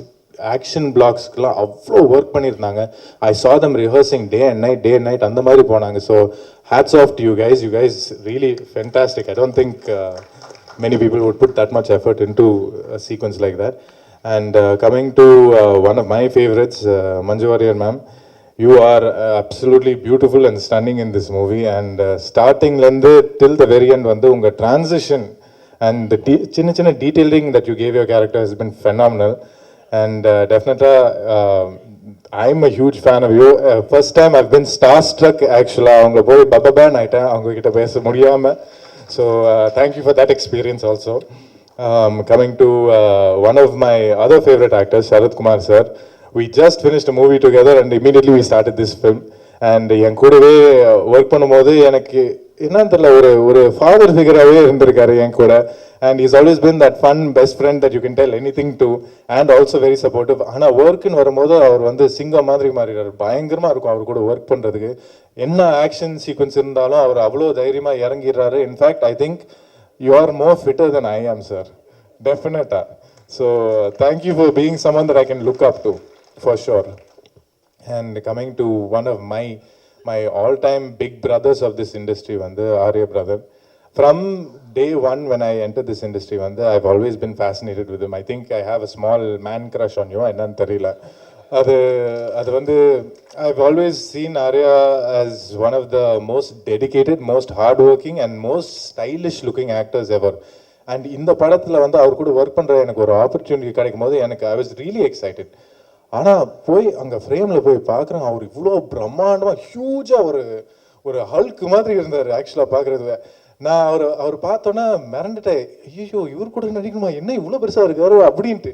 ஆக்ஷன் பிளாக்ஸ்க்கெலாம் அவ்வளோ ஒர்க் பண்ணியிருந்தாங்க. ஐ saw them rehearsing day and night அந்த மாதிரி போனாங்க. So hats off to you guys really fantastic. I don't think many people would put that much effort into a sequence like that. And coming to one of my favorites, Manju Warrier ma'am, you are absolutely beautiful and stunning in this movie. And starting lende till the very end வந்து உங்க transition and the சின்ன detailing that you gave your character has been phenomenal. And definitely I'm a huge fan of you. First time I've been starstruck actually. அவங்க போய் பப்பபேன் ஆயிட்டேன் அவங்க கிட்ட பேச முடியாம. So thank you for that experience also. Coming to one of my other favorite actors, Sharath Kumar sir. We just finished a movie together and immediately we started this film. And என் கூடவே ஒர்க் பண்ணும்போது எனக்கு என்னன்னு தெரியல ஒரு ஃபாதர் ஃபிகராகவே இருந்திருக்காரு என் கூட. And he's always been that fun best friend that you can tell anything to, and also very supportive. ஆனால் ஒர்க்குன்னு வரும்போது அவர் வந்து சிங்கம் மாதிரி மாறிடுறாரு. பயங்கரமாக இருக்கும் அவர் கூட ஒர்க் பண்ணுறதுக்கு. என்ன ஆக்ஷன் சீக்வன்ஸ் இருந்தாலும் அவர் அவ்வளோ தைரியமாக இறங்கிடுறாரு. In fact I think you are more fitter than I am sir, டெஃபினட்டாக. So thank you for being someone that I can look up to for sure. And coming to one of my all-time big brothers of this industry, வந்து Arya brother. From day one when I entered this industry, I've always been fascinated with him. I think I have a small man crush on you. என்னன்னு தெரியல. அது வந்து I've always seen Arya as one of the most dedicated, most hardworking and most stylish looking actors ever. And இந்த படத்தில் வந்து அவர் கூட ஒர்க் பண்ணுற எனக்கு ஒரு ஆப்பர்ச்சுனிட்டி கிடைக்கும் போது எனக்கு I was really excited. ஆனால் போய் அங்கே ஃப்ரேமில் போய் பார்க்குறேன் அவர் இவ்வளோ பிரம்மாண்டமாக ஹியூஜாக ஒரு ஹல்க்கு மாதிரி இருந்தார் ஆக்சுவலாக பார்க்குறது. நான் அவர் பார்த்தோன்னா மிரண்டுட்டேன். ஐயோ இவர் கூட நடிக்கணுமா, என்ன இவ்வளோ பெருசாக இருக்காரு அப்படின்ட்டு.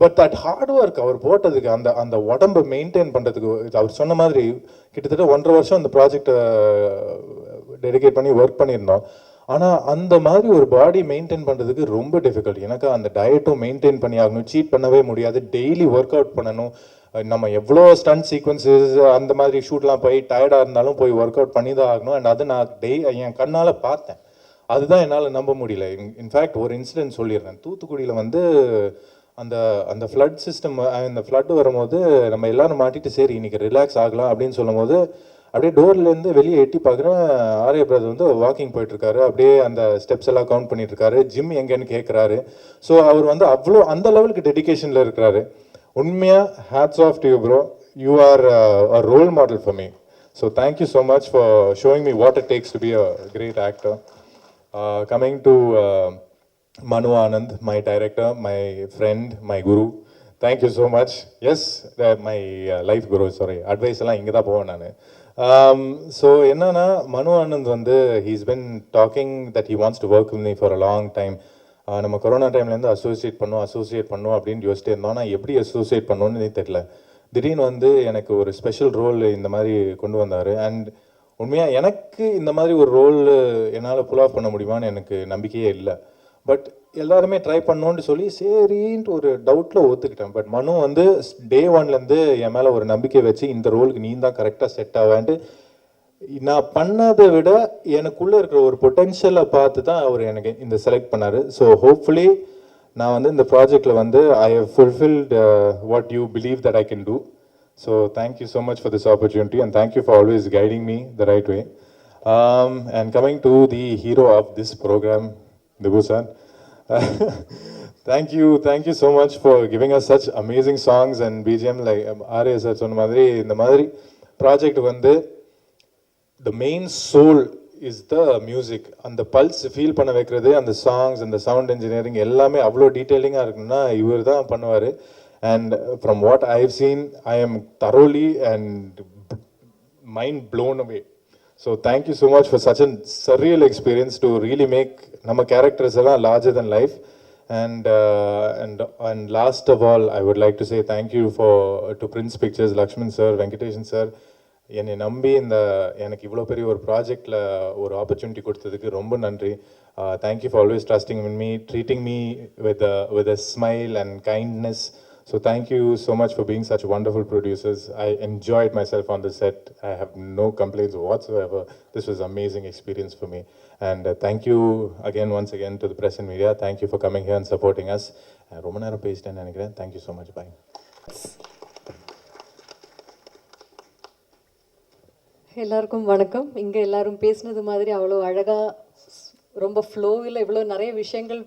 பட் தட் ஹார்ட் ஒர்க் அவர் போட்டதுக்கு, அந்த உடம்பை மெயின்டைன் பண்ணுறதுக்கு, அவர் சொன்ன மாதிரி கிட்டத்தட்ட 1.5 வருஷம் அந்த ப்ராஜெக்டை டெடிகேட் பண்ணி ஒர்க் பண்ணியிருந்தோம். ஆனால் அந்த மாதிரி ஒரு பாடி மெயின்டைன் பண்ணுறதுக்கு ரொம்ப டிஃபிகல்ட். எனக்கு அந்த டயட்டும் மெயின்டைன் பண்ணி ஆகணும், சீட் பண்ணவே முடியாது, டெய்லி ஒர்க் அவுட் பண்ணணும். நம்ம எவ்வளோ ஸ்டண்ட் சீக்வன்சஸ் அந்த மாதிரி ஷூட்லாம் போய் டயர்டாக இருந்தாலும் போய் ஒர்க் அவுட் பண்ணி தான் ஆகணும். அண்ட் அது நான் என் கண்ணால் பார்த்தேன். அதுதான் என்னால் நம்ப முடியல. இன்ஃபேக்ட் ஒரு இன்சிடென்ட் சொல்லிடுறேன். தூத்துக்குடியில் வந்து அந்த ஃப்ளட் சிஸ்டம், அந்த ஃப்ளட் வரும்போது நம்ம எல்லாரும் மாட்டிட்டு சரி இன்னைக்கு ரிலாக்ஸ் ஆகலாம் அப்படின்னு சொல்லும் போது அப்படியே டோர்லேருந்து வெளியே எட்டி பார்க்குறேன். ஆர்யா பிரதர் வந்து வாக்கிங் போயிட்டுருக்காரு. அப்படியே அந்த ஸ்டெப்ஸ் எல்லாம் கவுண்ட் பண்ணிட்டுருக்காரு. ஜிம் எங்கேன்னு கேட்குறாரு. ஸோ அவர் வந்து அவ்வளோ அந்த லெவலுக்கு டெடிகேஷனில் இருக்கிறாரு. உண்மையாக hats off to you bro. You are a role model for me. So thank you so much for showing me what it takes to be a great actor. Coming to Manu Anand, my director, my friend, my guru. Thank you so much. Yes, my life guru, sorry. Advice எல்லாம் இங்கே தான் போவேன் நான். ஸோ என்னன்னா மனு ஆனந்த் வந்து he's been talking that he wants to work with me for a long time. நம்ம கொரோனா டைம்லேருந்து அசோசியேட் பண்ணோம் அப்படின்னு யோசிச்சுட்டு இருந்தோம். நான் எப்படி அசோசியேட் பண்ணோன்னு தெரியல. திடீர்னு வந்து எனக்கு ஒரு ஸ்பெஷல் ரோல் இந்த மாதிரி கொண்டு வந்தார். அண்ட் உண்மையாக எனக்கு இந்த மாதிரி ஒரு ரோல் என்னால் புல் ஆஃப் பண்ண முடியுமான்னு எனக்கு நம்பிக்கையே இல்லை. பட் எல்லாருமே ட்ரை பண்ணோன்னு சொல்லி சரின்ட்டு ஒரு டவுட்டில் ஒத்துக்கிட்டேன். பட் மனு வந்து டே ஒன்லேருந்து என் மேலே ஒரு நம்பிக்கை வச்சு இந்த ரோலுக்கு நீ தான் கரெக்டாக செட் ஆவான்ட்டு நான் பண்ணதை விட எனக்குள்ளே இருக்கிற ஒரு பொட்டென்ஷியலை பார்த்து தான் அவர் எனக்கு இந்த செலக்ட் பண்ணார். ஸோ ஹோப்ஃபுல்லி நான் வந்து இந்த ப்ராஜெக்டில் வந்து I have fulfilled what you believe that I can do. So thank you so much for this opportunity and thank you for always guiding me the right way. And coming to the hero of this program, Dibu sir. Thank you so much for giving us such amazing songs and BGM. Like Arya sir சொன்ன மாதிரி இந்த மாதிரி ப்ராஜெக்ட் வந்து the main soul is the music. அந்த பல்ஸ் ஃபீல் பண்ண வைக்கிறது, அந்த சாங்ஸ், அந்த சவுண்ட் இன்ஜினியரிங் எல்லாமே அவ்வளோ டீட்டெயிலிங்காக இருக்குன்னா இவர் தான் பண்ணுவார். And from what I have seen I am thoroughly and mind blown away. So thank you so much for such a surreal experience to really make நம்ம characters எல்லாம் larger than life. And last of all, I would like to say thank you to Prince Pictures, Lakshman sir, Venkateshan sir. என்னை நம்பி எனக்கு இவ்வளோ பெரிய ஒரு ப்ராஜெக்டில் ஒரு ஆப்பர்ச்சுனிட்டி கொடுத்ததுக்கு ரொம்ப நன்றி. Thank you for always trusting in me, treating me with a smile and kindness. So thank you so much for being such wonderful producers. I enjoyed myself on the set. I have no complaints whatsoever. This was an amazing experience for me. And thank you again, once again, to the press and media. Thank you for coming here and supporting us. ரொம்ப நேரம் பேசிட்டேன்னு நினைக்கிறேன். Thank you so much. Bye. எல்லாருக்கும் வணக்கம். இங்கே எல்லாரும் பேசுனது மாதிரி அவ்வளோ அழகாக ரொம்ப ஃப்ளோவில் இவ்வளோ நிறைய விஷயங்கள்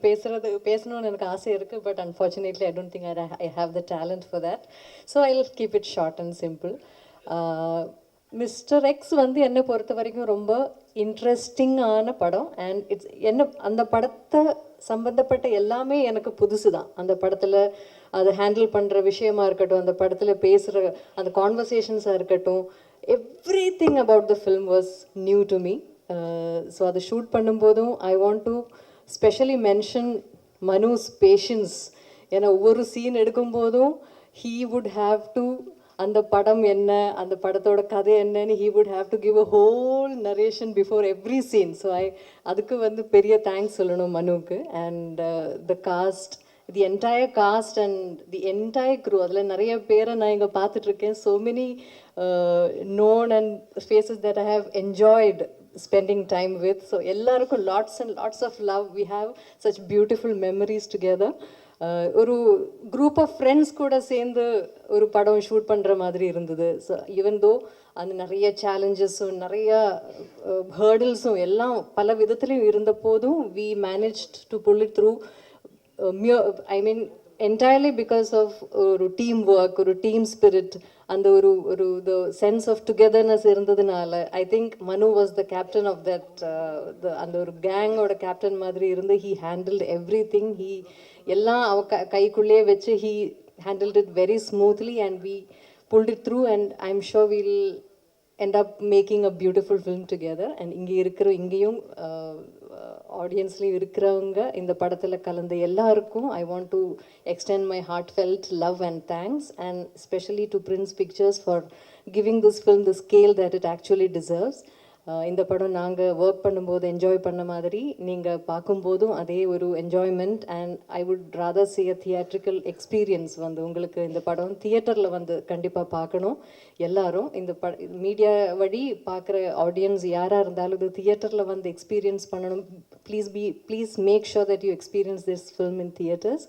பேசணும்னு எனக்கு ஆசை இருக்குது. But unfortunately I don't think I have the talent for that. So I will keep it short and simple. Mister X வந்து என்னை பொறுத்த வரைக்கும் ரொம்ப இன்ட்ரெஸ்டிங்கான படம். அண்ட் அந்த படத்தை சம்பந்தப்பட்ட எல்லாமே எனக்கு புதுசு தான். அந்த படத்தில் அதை ஹேண்டில் பண்ணுற விஷயமா இருக்கட்டும், அந்த படத்தில் பேசுகிற அந்த கான்வர்சேஷன்ஸாக இருக்கட்டும், everything about the film was new to me. So அதை ஷூட் பண்ணும்போதும் I want to specially mention Manu's patience. ஏன்னா ஒவ்வொரு சீன் எடுக்கும்போதும் ஹீ வுட் ஹாவ் டு அந்த படம் என்ன, அந்த படத்தோட கதை என்னன்னு he would have to give a whole narration before every scene. So அதுக்கு வந்து பெரிய தேங்க்ஸ் சொல்லணும் மனுவுக்கு. And the cast, the entire cast and the entire crew, அதில் நிறைய பேரை நான் இங்கே பார்த்துட்ருக்கேன். so many known and faces that I have enjoyed spending time with. So எல்லாருக்கும் lots and lots of love. We have such beautiful memories together. ஒரு குரூப் ஆஃப் ஃப்ரெண்ட்ஸ் கூட சேர்ந்து ஒரு படம் ஷூட் பண்ணுற மாதிரி இருந்தது. ஸோ ஈவன் தோ அந்த நிறைய சேலஞ்சஸும் நிறைய ஹேர்டில்ஸும் எல்லாம் பல விதத்துலையும் இருந்த போதும் we managed to pull it through. I mean entirely because of ஒரு டீம் ஒர்க், ஒரு டீம் ஸ்பிரிட், அந்த ஒரு the sense of togetherness இருந்ததுனால I think Manu was the captain of that. அந்த ஒரு கேங்கோட கேப்டன் மாதிரி இருந்து he handled everything. he எல்லாம் கைக்குள்ளே வச்சு he handled it very smoothly and we pulled it through and I'm sure we'll end up making a beautiful film together. and இங்கேயும் ஆடியன்ஸ்லேயும் இருக்கிறவங்க இந்த படத்தில் கலந்த எல்லாருக்கும் ஐ want to extend my heartfelt love and thanks, and especially to Prince Pictures for giving this film the scale that it actually deserves. இந்த படம் நாங்கள் ஒர்க் பண்ணும்போது என்ஜாய் பண்ண மாதிரி நீங்கள் பார்க்கும்போதும் அதே ஒரு enjoyment. And I would rather see a theatrical experience. வந்து உங்களுக்கு இந்த படம் தியேட்டரில் வந்து கண்டிப்பாக பார்க்கணும் எல்லாரும். இந்த மீடியா வழி பார்க்குற ஆடியன்ஸ் யாராக இருந்தாலும் இது தியேட்டரில் வந்து எக்ஸ்பீரியன்ஸ் பண்ணணும். Please make sure that you experience this film in theatres.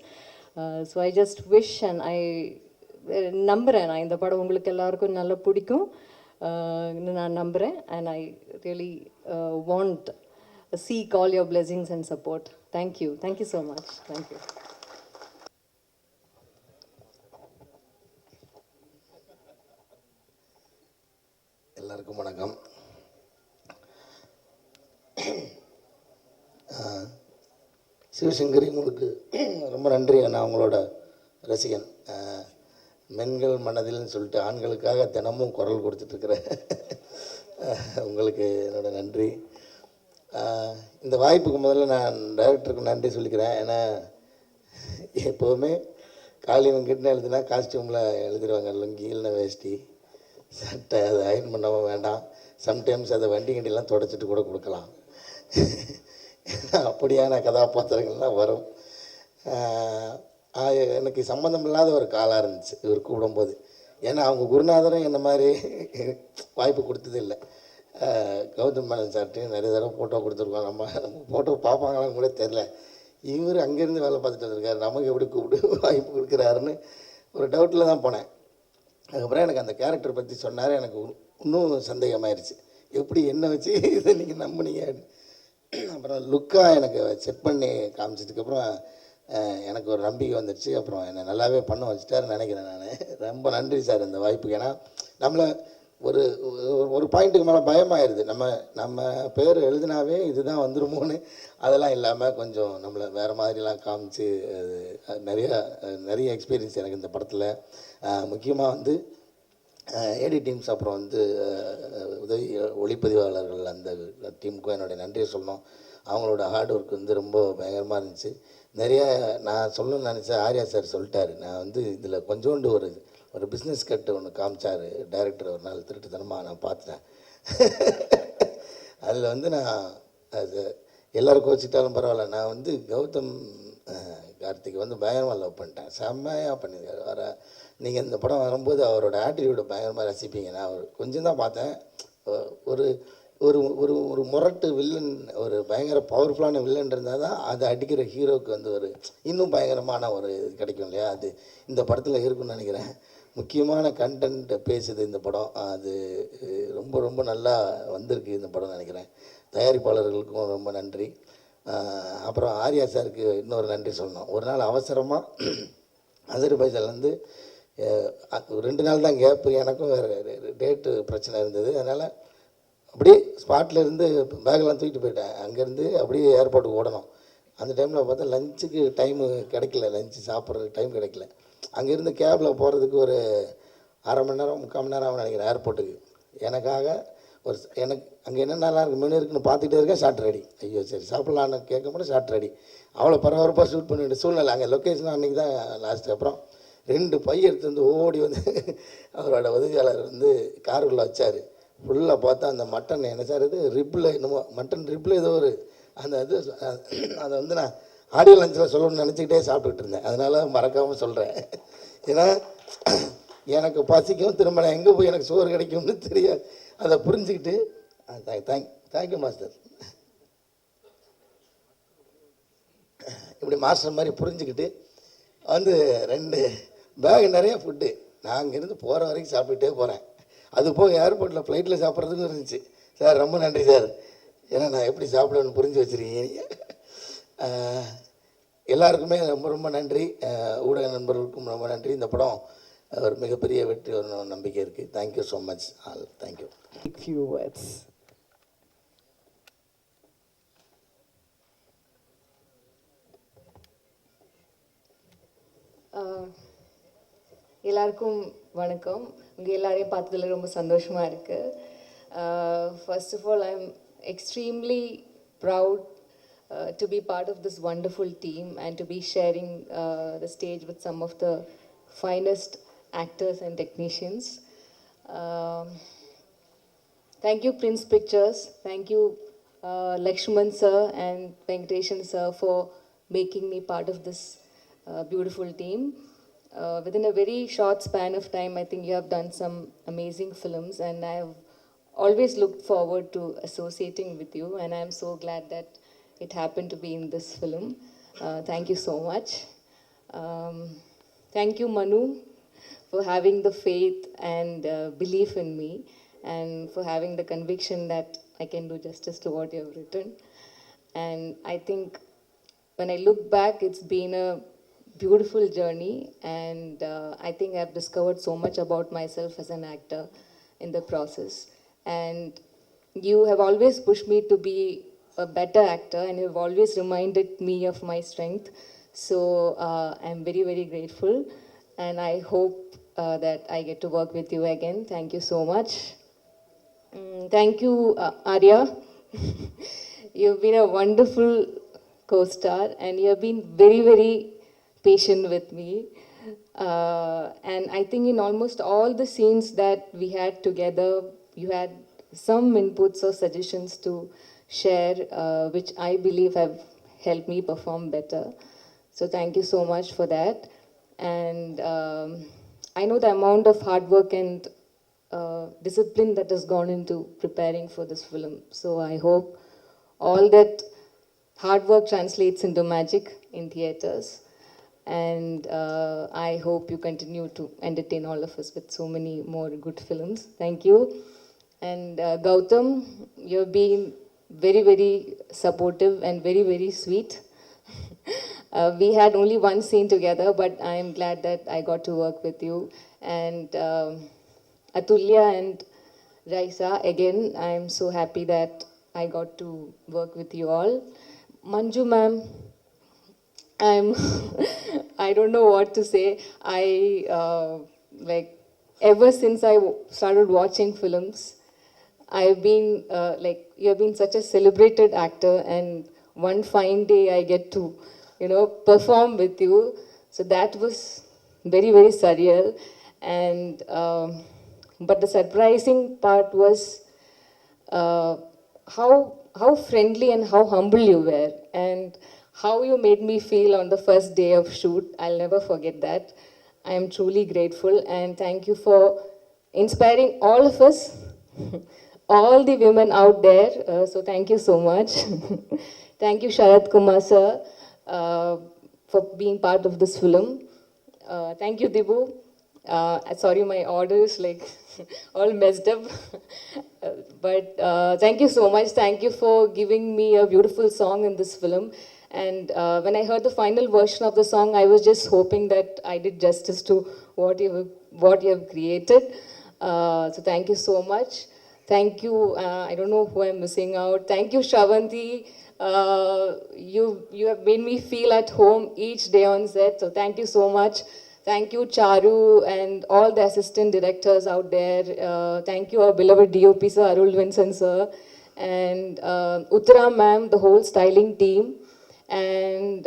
So I just wish and I நம்புகிறேன் நான் இந்த படம் உங்களுக்கு எல்லாருக்கும் நல்லா பிடிக்கும் நான் நம்புகிறேன். And I really want seek all your blessings and support. Thank you so much. Thank you. எல்லாருக்கும் வணக்கம். சிவசங்கரி, உங்களுக்கு ரொம்ப நன்றி. நான் உங்களோட ரசிகன். மென்கள் மனதில்னு சொல்லிட்டு ஆண்களுக்காக தினமும் குரல் கொடுத்துட்ருக்குறேன். உங்களுக்கு என்னோட நன்றி. இந்த வாய்ப்புக்கு முதல்ல நான் டைரக்டருக்கு நன்றி சொல்லிக்கிறேன். ஏன்னா எப்போவுமே காளி வெங்கட்னு எழுதுனா காஸ்டியூமில் எழுதிடுவாங்க, லுங்கி இல்லைன்னா வேஷ்டி சட்டை, அதை அயன் பண்ணவும் வேண்டாம். சம்டைம்ஸ் அதை வண்டி கண்டிலாம் தொடச்சிட்டு கூட கொடுக்கலாம். அப்படியான கதாபாத்திரங்கள்லாம் வரும். எனக்கு சம்மந்தம் இல்லாத ஒரு காலாக இருந்துச்சு இவர் கூடும்போது. ஏன்னா அவங்க குருநாதரும் என்ன மாதிரி வாய்ப்பு கொடுத்தது இல்லை. கௌதம் மேனன் சார்ட்டையும் நிறைய தடவை ஃபோட்டோ கொடுத்துருக்கோம். நம்ம ஃபோட்டோ பார்ப்பாங்களான்னு கூட தெரில. இவர் அங்கேருந்து வேலை பார்த்துட்டு வந்திருக்காரு, நமக்கு எப்படி கூப்பிட்டு வாய்ப்பு கொடுக்குறாருன்னு ஒரு டவுட்டில் தான் போனேன். அதுக்கப்புறம் எனக்கு அந்த கேரக்டர் பற்றி சொன்னார். எனக்கு இன்னும் சந்தேகமாயிருச்சு, எப்படி என்ன வச்சு இதை நீங்கள் நம்பினீங்க. அப்புறம் லுக்காக எனக்கு செக் பண்ணி காமிச்சதுக்கப்புறம் எனக்கு ஒரு நம்பிக்கை வந்துடுச்சு. அப்புறம் என்னை நல்லாவே பண்ண வச்சுட்டாருன்னு நினைக்கிறேன் நான். ரொம்ப நன்றி சார் இந்த வாய்ப்புக்கு. ஏன்னா நம்மளை ஒரு ஒரு பாயிண்ட்டுக்கு மேலே பயமாயிருது. நம்ம பேர் எழுதினாவே இதுதான் வந்துருமோன்னு. அதெல்லாம் இல்லாமல் கொஞ்சம் நம்மளை வேறு மாதிரிலாம் காமிச்சு நிறைய எக்ஸ்பீரியன்ஸ் எனக்கு இந்த படத்தில். முக்கியமாக வந்து எடிட்டிங்ஸ், அப்புறம் வந்து உதவி ஒளிப்பதிவாளர்கள், அந்த டீமுக்கும் என்னுடைய நன்றியை சொல்லணும். அவங்களோட ஹார்ட் ஒர்க் வந்து ரொம்ப பயங்கரமாக இருந்துச்சு. நிறைய நான் சொல்லணும்னு நினச்சேன், ஆர்யா சார் சொல்லிட்டாரு. நான் வந்து இதில் கொஞ்சோண்டு ஒரு பிஸ்னஸ் கட்டு ஒன்று காமிச்சார் டைரக்டர் ஒரு நாள், திருட்டுத்தனமாக நான் பார்த்துட்டேன். அதில் வந்து நான் அது எல்லோரும் கோச்சிட்டாலும் பரவாயில்ல, நான் வந்து கௌதம் கார்த்திக் வந்து பயங்கரமாக லவ் பண்ணிட்டேன். செம்மையாக பண்ணியிருக்காரு. வர நீங்கள் இந்த படம் வரும்போது அவரோட ஆட்டிடியூடை பயங்கரமாக ரசிப்பீங்க. நான் ஒரு கொஞ்சம் தான் பார்த்தேன். ஒரு ஒரு ஒரு ஒரு முரட்டு வில்லன், ஒரு பயங்கர பவர்ஃபுல்லான வில்லன் இருந்தால் தான் அது அடிக்கிற ஹீரோவுக்கு வந்து ஒரு இன்னும் பயங்கரமான ஒரு இது கிடைக்கும் இல்லையா. அது இந்த படத்தில் இருக்குன்னு நினைக்கிறேன். முக்கியமான கண்டென்ட் பேசுது இந்த படம். அது ரொம்ப ரொம்ப நல்லா வந்திருக்கு இந்த படம் நினைக்கிறேன். தயாரிப்பாளர்களுக்கும் ரொம்ப நன்றி. அப்புறம் ஆர்யா சாருக்கு இன்னொரு நன்றி சொல்லணும். ஒரு நாள் அவசரமாக அசர்பைஜான்லேருந்து 2 நாள் தான் கேப்பு, எனக்கும் வேறு டேட்டு பிரச்சனை இருந்தது. அதனால் அப்படியே ஸ்பாட்டில் இருந்து பேக்கெல்லாம் தூக்கிட்டு போயிட்டேன். அங்கேருந்து அப்படியே ஏர்போர்ட்டுக்கு ஓடணும். அந்த டைமில் பார்த்தா லஞ்சுக்கு டைமு கிடைக்கல, லஞ்சு சாப்பிட்றதுக்கு டைம் கிடைக்கல. அங்கேருந்து கேபில் போகிறதுக்கு ஒரு அரை மணி நேரம் 3/4 மணி நேரம் ஆகும்னு நினைக்கிறேன் ஏர்போர்ட்டுக்கு. எனக்காக ஒரு எனக்கு அங்கே என்னென்னலாம் இருக்குது மெனு இருக்குன்னு பார்த்துக்கிட்டே இருக்கேன். Shot ready. ஐயோ சரி சாப்பிட்லான்னு கேட்க மட்டும் ஷார்ட் ரெடி. அவ்வளோ பரபரப்பாக ஷூட் பண்ண வேண்டிய சூழ்நிலை. அங்கே லொக்கேஷன் அன்றைக்கி தான் லாஸ்ட்டு. அப்புறம் 2 பை எடுத்து வந்து ஓடி வந்து அவரோட உதவியாளர் வந்து காருக்குள்ளே வச்சார். ஃபுல்லாக பார்த்தா அந்த மட்டன் என்ன சார் இது ரிப்பில் என்னமோ மட்டன் ரிப்பில் ஏதோ ஒரு அந்த இது அதை வந்து நான் ஆடியோ லஞ்சில் சொல்லணும்னு நினச்சிக்கிட்டே சாப்பிட்டுக்கிட்டு இருந்தேன். அதனால் மறக்காமல் சொல்கிறேன். ஏன்னா எனக்கு பசிக்கும், திரும்ப நான் எங்கே போய் எனக்கு சோறு கிடைக்கும்னு தெரியாது. அதை புரிஞ்சுக்கிட்டு தேங்க்யூ மாஸ்டர். இப்படி மாஸ்டர் மாதிரி புரிஞ்சுக்கிட்டு வந்து 2 பேக் நிறைய ஃபுட்டு நான் அங்கேருந்து போகிற வரைக்கும் சாப்பிட்டுட்டே போகிறேன். அது போக ஏர்போர்ட்டில் ஃப்ளைட்டில் சாப்பிட்றதுக்கும் இருந்துச்சு. சார் ரொம்ப நன்றி சார், ஏன்னா நான் எப்படி சாப்பிடுவேன்னு புரிஞ்சு வச்சுருக்கீங்க. எல்லாருக்குமே ரொம்ப ரொம்ப நன்றி. ஊடக நண்பர்களுக்கும் ரொம்ப நன்றி. இந்த படம் ஒரு மிகப்பெரிய வெற்றி ஒரு நம்பிக்கை இருக்குது. Thank you so much all. Thank you. Few words. எல்லாருக்கும் வணக்கம். உங்கள் எல்லாரையும் பார்த்ததில் ரொம்ப சந்தோஷமாக இருக்குது. First of all, I'm extremely proud to be part of this wonderful team and to be sharing the stage with some of the finest actors and technicians. Thank you Prince Pictures, thank you Lakshman sir and Venkateshan sir for making me part of this beautiful team. Within a very short span of time, I think you have done some amazing films, and I have always looked forward to associating with you, and I am so glad that it happened to be in this film. Thank you so much. Thank you Manu for having the faith and belief in me, and for having the conviction that I can do justice to what you have written. And I think when I look back, it's been a beautiful journey, and I think I've discovered so much about myself as an actor in the process. And you have always pushed me to be a better actor, and you've always reminded me of my strength. So I'm very, very grateful, and I hope that I get to work with you again. Thank you so much. Thank you, Arya. You've been a wonderful co-star, and you have been very, very patient with me. And I think in almost all the scenes that we had together, you had some inputs or suggestions to share, which I believe have helped me perform better. So thank you so much for that. And I know the amount of hard work and discipline that has gone into preparing for this film. So I hope all that hard work translates into magic in theaters. And I hope you continue to entertain all of us with so many more good films. Thank you. And Gautam, you've been very, very supportive and very, very sweet. We had only one scene together, but I am glad that I got to work with you. And Atulya and Raisa, again, I am so happy that I got to work with you all. Manju ma'am, I don't know what to say. Like, ever since I started watching films, I've been, you have been such a celebrated actor, and one fine day I get to, perform with you. So that was very, very surreal. And, but the surprising part was how friendly and how humble you were, and how you made me feel on the first day of shoot. I'll never forget that. I am truly grateful, and thank you for inspiring all of us, all the women out there. So thank you so much. Thank you Sharad Kumar sir for being part of this film. Thank you Dibu. Sorry, my order is like all messed up. But thank you so much. Thank you for giving me a beautiful song in this film. And when I heard the final version of the song, I was just hoping that I did justice to what you have created. So thank you so much. Thank you. I don't know who I'm missing out. Thank you, Shravanti. You have made me feel at home each day on set. So thank you so much. Thank you, Charu, and all the assistant directors out there. Thank you, our beloved DOP sir, Arul Vincent sir, and Uttara ma'am, the whole styling team, and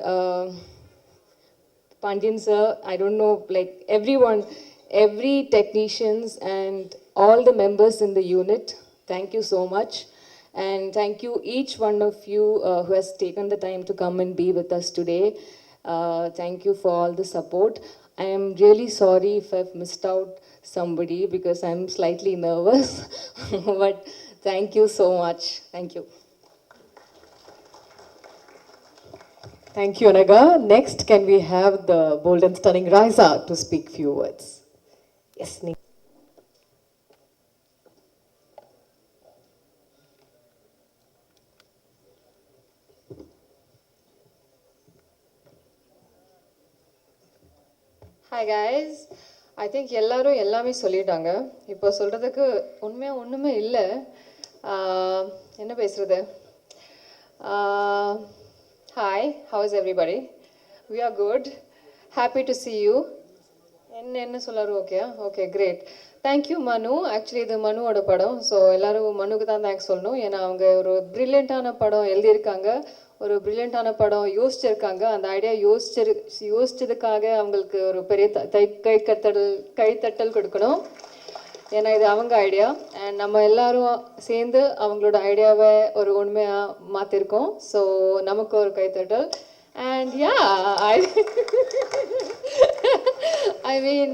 Pandian sir, I don't know, like everyone, every technicians and all the members in the unit, thank you so much. And thank you each one of you who has taken the time to come and be with us today. Thank you for all the support. I am really sorry if I've missed out somebody because I'm slightly nervous, but thank you so much. Thank you. Thank you, Anaga. Next, can we have the bold and stunning Raisa to speak few words? Yes, Nick. Hi guys. I think எல்லாரும் எல்லாமே சொல்லிட்டாங்க. இப்போ சொல்றதுக்கு உண்மையா ஒண்ணுமே இல்லை. என்ன பேசுறது? Hi, how is everybody? We are good. Happy to see you. என்ன சொல்லாரு? Okay okay great. Thank you Manu. Actually இது மனுவோட படம். ஸோ எல்லாரும் மனுக்கு தான் தேங்க்ஸ் சொல்லணும். ஏன்னா அவங்க ஒரு ப்ரில்லியண்ட்டான படம் எழுதியிருக்காங்க, ஒரு ப்ரில்லியண்ட்டான படம் யோசிச்சிருக்காங்க. அந்த ஐடியா யோசிச்சதுக்காக அவங்களுக்கு ஒரு பெரிய கைத்தட்டல் கொடுக்கணும். ஏன்னா இது அவங்க ஐடியா அண்ட் நம்ம எல்லாரும் சேர்ந்து அவங்களோட ஐடியாவை ஒரு உண்மையாக மாற்றிருக்கோம். ஸோ நமக்கு ஒரு கைத்தட்டல். And yeah, I mean,